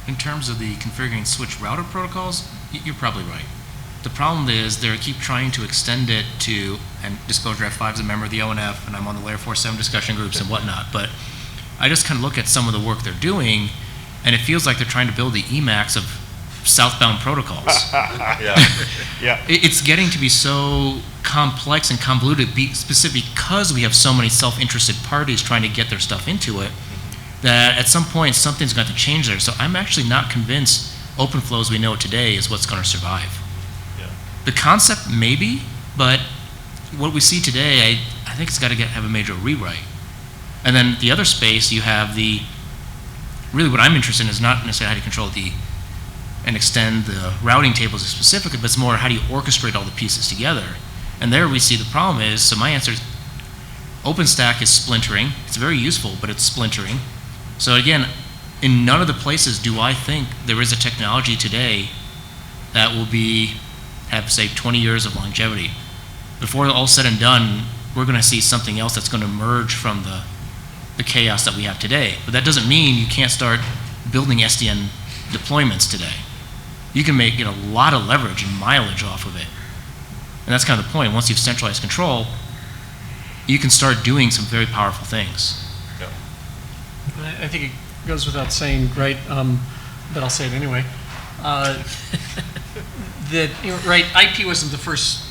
In terms of the configuring switch router protocols, you're probably right. The problem is they keep trying to extend it to, and Disclosure F5 is a member of the ONF, and I'm on the Layer 4.7 discussion groups and whatnot, but I just kind of look at some of the work they're doing, and it feels like they're trying to build the Emacs of southbound protocols. Yeah. It's getting to be so complex and convoluted, specifically because we have so many self-interested parties trying to get their stuff into it, that at some point something's going to change there. So I'm actually not convinced OpenFlow as we know it today is what's going to survive. Yeah. The concept maybe, but what we see today, I think it's got to have a major rewrite. And then the other space, you have really what I'm interested in is not necessarily how to control and extend the routing tables specifically, but it's more how do you orchestrate all the pieces together. And there we see the problem is, so my answer is OpenStack is splintering. It's very useful, but it's splintering. So again, in none of the places do I think there is a technology today that will have say 20 years of longevity. Before all said and done, we're going to see something else that's going to emerge from the chaos that we have today. But that doesn't mean you can't start building SDN deployments today. You can make a lot of leverage and mileage off of it. And that's kind of the point. Once you've centralized control, you can start doing some very powerful things. Yeah. I think it goes without saying, right, but I'll say it anyway, that, right, IP wasn't the first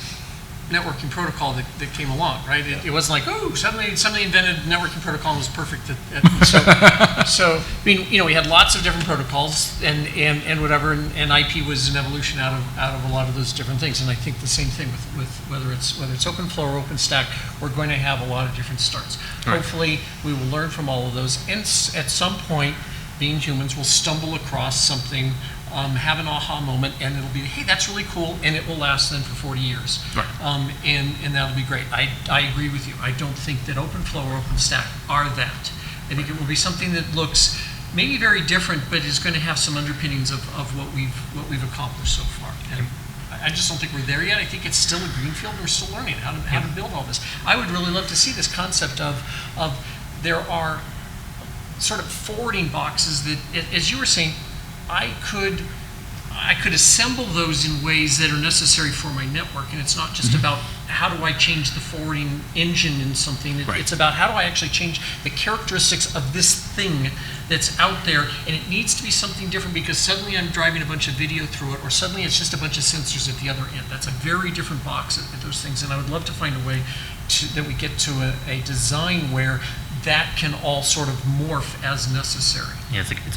networking protocol that came along, right? It wasn't like, oh, suddenly somebody invented a networking protocol and was perfect. So I mean, we had lots of different protocols and whatever, and IP was an evolution out of a lot of those different things. And I think the same thing with whether it's OpenFlow or OpenStack, we're going to have a lot of different starts. Right. Hopefully, we will learn from all of those, and at some point, being humans, will stumble across something, have an aha moment, and it'll be, hey, that's really cool, and it will last then for 40 years. Right. And that'll be great. I agree with you. I don't think that OpenFlow or OpenStack are that. I think it will be something that looks maybe very different, but is going to have some underpinnings of what we've accomplished so far. And I just don't think we're there yet. I think it's still a greenfield. We're still learning how to build all this. I would really love to see this concept of there are sort of forwarding boxes that, as you were saying, I could assemble those in ways that are necessary for my network, and it's not just about how do I change the forwarding engine in something. It's about how do I actually change the characteristics of this thing that's out there, and it needs to be something different because suddenly I'm driving a bunch of video through it, or suddenly it's just a bunch of sensors at the other end. That's a very different box at those things, and I would love to find a way that we get to a design where that can all sort of morph as necessary. Yeah, it's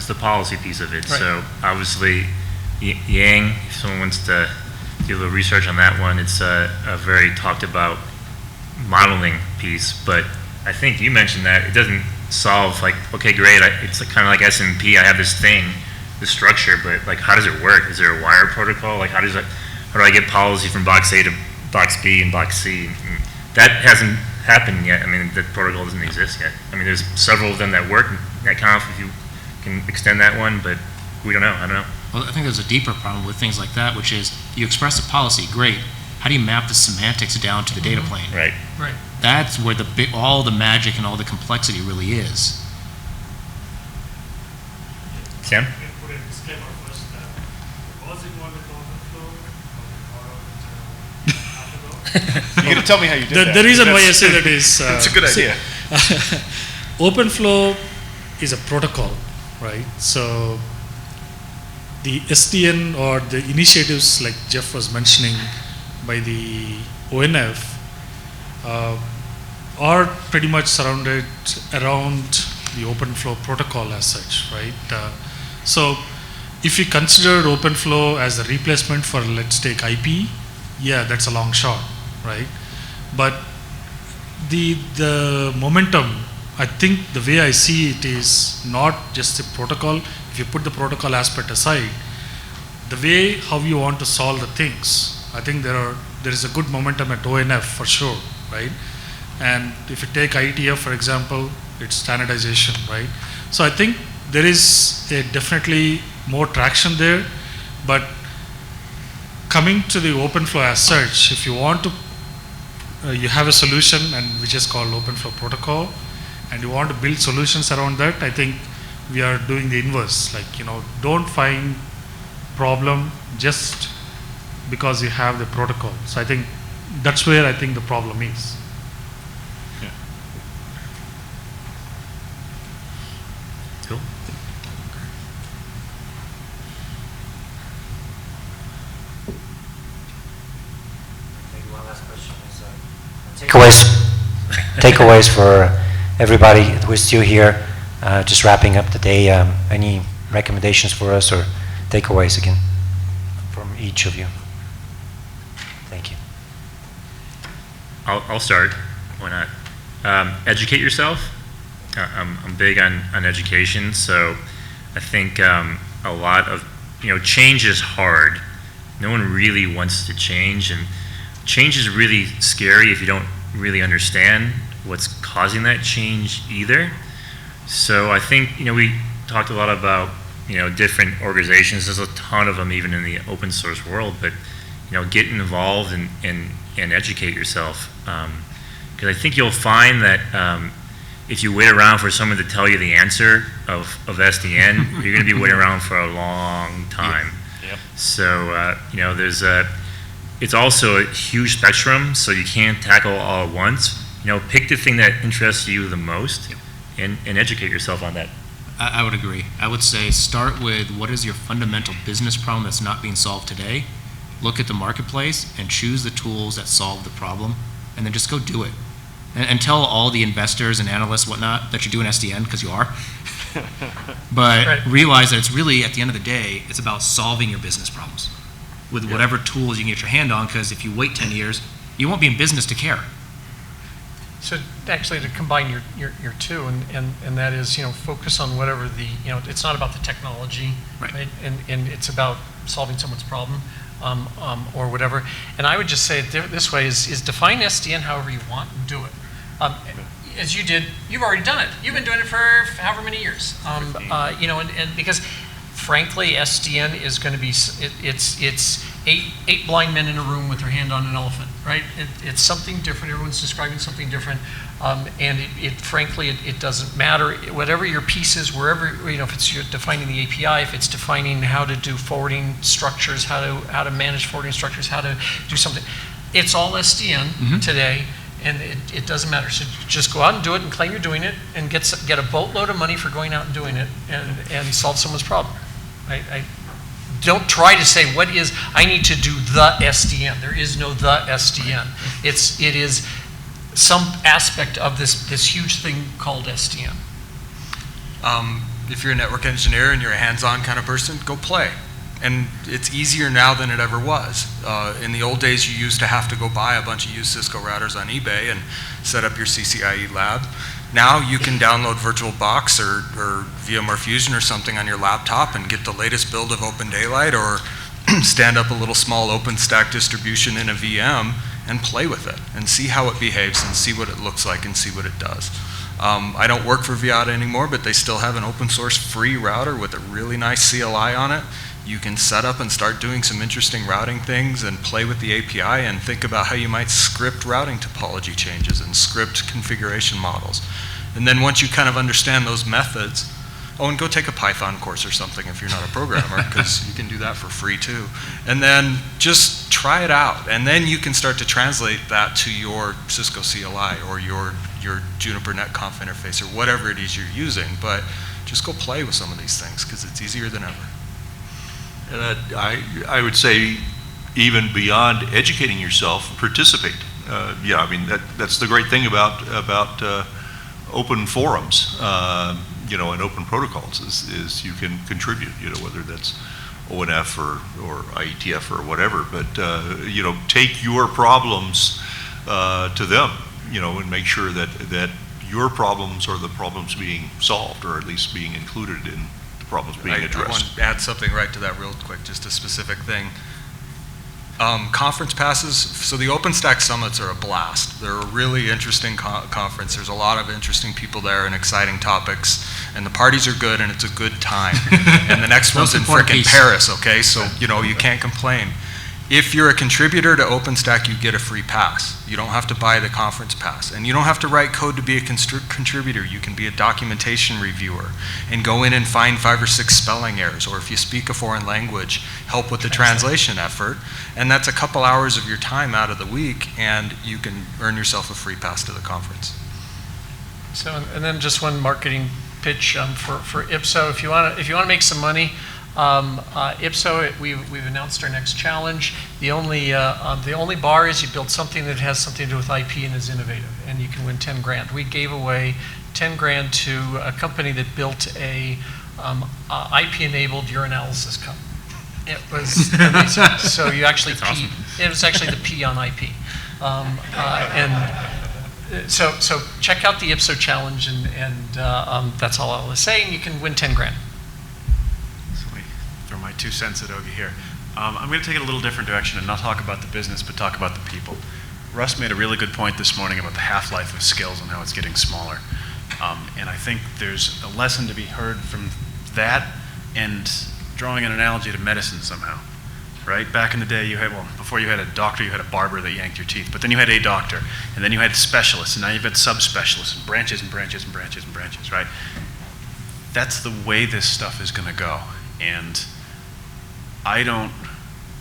the policy piece of it. Right. So obviously, Yang, if someone wants to do a little research on that one, it's a very talked about modeling piece. But I think you mentioned that it doesn't solve like, okay, great, it's kind of like SMP. I have this thing, this structure, but like, how does it work? Is there a wire protocol? Like, how do I get policy from box A to box B and box C? And that hasn't happened yet. I mean, the protocol doesn't exist yet. I mean, there's several of them that work at Conf if you can extend that one, but we don't know. I don't know. Well, I think there's a deeper problem with things like that, which is you express a policy, great. How do you map the semantics down to the data plane? Right. Right. That's where all the magic and all the complexity really is. Sam? Put a disclaimer first. Was it one with OpenFlow? You're going to tell me how you did that. The reason why I say that is... it's a good idea. OpenFlow is a protocol, right? So the SDN or the initiatives like Geoff was mentioning by the ONF are pretty much surrounded around the OpenFlow protocol as such, right? So if you consider OpenFlow as a replacement for, let's take IP, yeah, that's a long shot, right? But the momentum, I think the way I see it is not just a protocol. If you put the protocol aspect aside, the way how you want to solve the things, I think there is a good momentum at ONF for sure, right? And if you take IETF, for example, it's standardization, right? So I think there is definitely more traction there, but coming to the OpenFlow as such, if you want to, you have a solution and which is called OpenFlow protocol, and you want to build solutions around that, I think we are doing the inverse. Like, don't find problem just because you have the protocol. So I think that's where I think the problem is. Yeah. Cool. Maybe one last question is takeaways for everybody who is still here, just wrapping up the day. Any recommendations for us or takeaways again from each of you? Thank you. I'll start. Why not? Educate yourself. I'm big on education, so I think a lot of, change is hard. No one really wants to change, and change is really scary if you don't really understand what's causing that change either. So I think, we talked a lot about, different organizations. There's a ton of them even in the open source world, but, get involved and educate yourself. Because I think you'll find that if you wait around for someone to tell you the answer of SDN, you're going to be waiting around for a long time. Yep. So, it's also a huge spectrum, so you can't tackle all at once. Pick the thing that interests you the most and educate yourself on that. I would agree. I would say start with what is your fundamental business problem that's not being solved today. Look at the marketplace and choose the tools that solve the problem, and then just go do it. And tell all the investors and analysts, whatnot, that you're doing SDN, because you are. But realize that it's really, at the end of the day, it's about solving your business problems with whatever tools you can get your hand on, because if you wait 10 years, you won't be in business to care. So actually to combine your two, and that is, focus on whatever the, it's not about the technology, right? And it's about solving someone's problem, or whatever. And I would just say it this way, is define SDN however you want and do it. As you did, you've already done it. You've been doing it for however many years. And because frankly, SDN is going to be, it's eight blind men in a room with their hand on an elephant, right? It's something different. Everyone's describing something different. And frankly, it doesn't matter. Whatever your piece is, wherever, if it's you're defining the API, if it's defining how to do forwarding structures, how to manage forwarding structures, how to do something, it's all SDN today. And it doesn't matter. So just go out and do it and claim you're doing it and get a boatload of money for going out and doing it and solve someone's problem. I don't try to say what is, I need to do the SDN. There is no the SDN. It is some aspect of this huge thing called SDN. If you're a network engineer and you're a hands-on kind of person, go play. And it's easier now than it ever was. In the old days, you used to have to go buy a bunch of used Cisco routers on eBay and set up your CCIE lab. Now you can download VirtualBox or VMware Fusion or something on your laptop and get the latest build of Open Daylight, or stand up a little small OpenStack distribution in a VM and play with it and see how it behaves and see what it looks like and see what it does. I don't work for Viata anymore, but they still have an open source free router with a really nice CLI on it. You can set up and start doing some interesting routing things and play with the API and think about how you might script routing topology changes and script configuration models. And then once you kind of understand those methods, and go take a Python course or something if you're not a programmer, because you can do that for free too. And then just try it out. And then you can start to translate that to your Cisco CLI or your Juniper NetConf interface or whatever it is you're using. But just go play with some of these things because it's easier than ever. And I would say, even beyond educating yourself, participate. That's the great thing about open forums, and open protocols is you can contribute. Whether that's ONF or IETF or whatever, but take your problems to them, and make sure that your problems are the problems being solved, or at least being included in problems being addressed. I want to add something right to that real quick, just a specific thing. Conference passes, so the OpenStack Summits are a blast. They're a really interesting conference. There's a lot of interesting people there and exciting topics, and the parties are good and it's a good time. And the next one's in frickin' Paris, okay? So, you know, you can't complain. If you're a contributor to OpenStack, you get a free pass. You don't have to buy the conference pass. And you don't have to write code to be a contributor. You can be a documentation reviewer and go in and find 5 or 6 spelling errors. Or if you speak a foreign language, help with the translation effort. And that's a couple hours of your time out of the week, and you can earn yourself a free pass to the conference. So, and then just one marketing pitch for IPSO. If you want to make some money, IPSO, we've announced our next challenge. The only bar is you build something that has something to do with IP and is innovative, and you can win 10 grand. We gave away 10 grand to a company that built a IP-enabled urinalysis cup. It was amazing. So you actually pee. It was actually the P on IP, So check out the IPSO challenge, and that's all I was saying. You can win 10 grand. Throw my 2 cents at Ogie here. I'm going to take it a little different direction and not talk about the business, but talk about the people. Russ made a really good point this morning about the half-life of skills and how it's getting smaller. And I think there's a lesson to be heard from that and drawing an analogy to medicine somehow, right? Back in the day, before you had a doctor, you had a barber that yanked your teeth, but then you had a doctor, and then you had specialists, and now you've got subspecialists, and branches and branches and branches and branches, right? That's the way this stuff is going to go. And I don't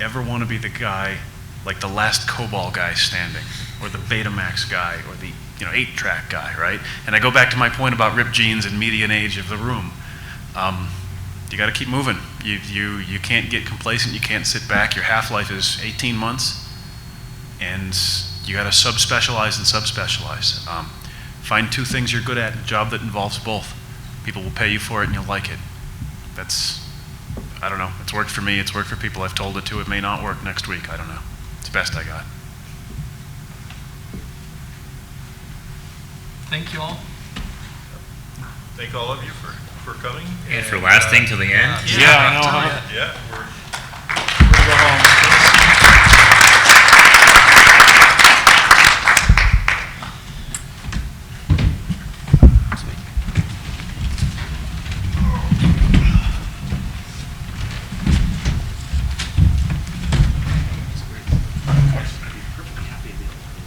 ever want to be the guy, like the last COBOL guy standing, or the Betamax guy, or the 8-track guy, right? And I go back to my point about ripped jeans and median age of the room. You got to keep moving. You can't get complacent. You can't sit back. Your half-life is 18 months, and you got to subspecialize and subspecialize. Find 2 things you're good at, a job that involves both. People will pay you for it, and you'll like it. I don't know. It's worked for me. It's worked for people I've told it to. It may not work next week. I don't know. It's the best I got. Thank you all. Thank all of you for coming. And for lasting till the end. Yeah, I know. Yeah, we're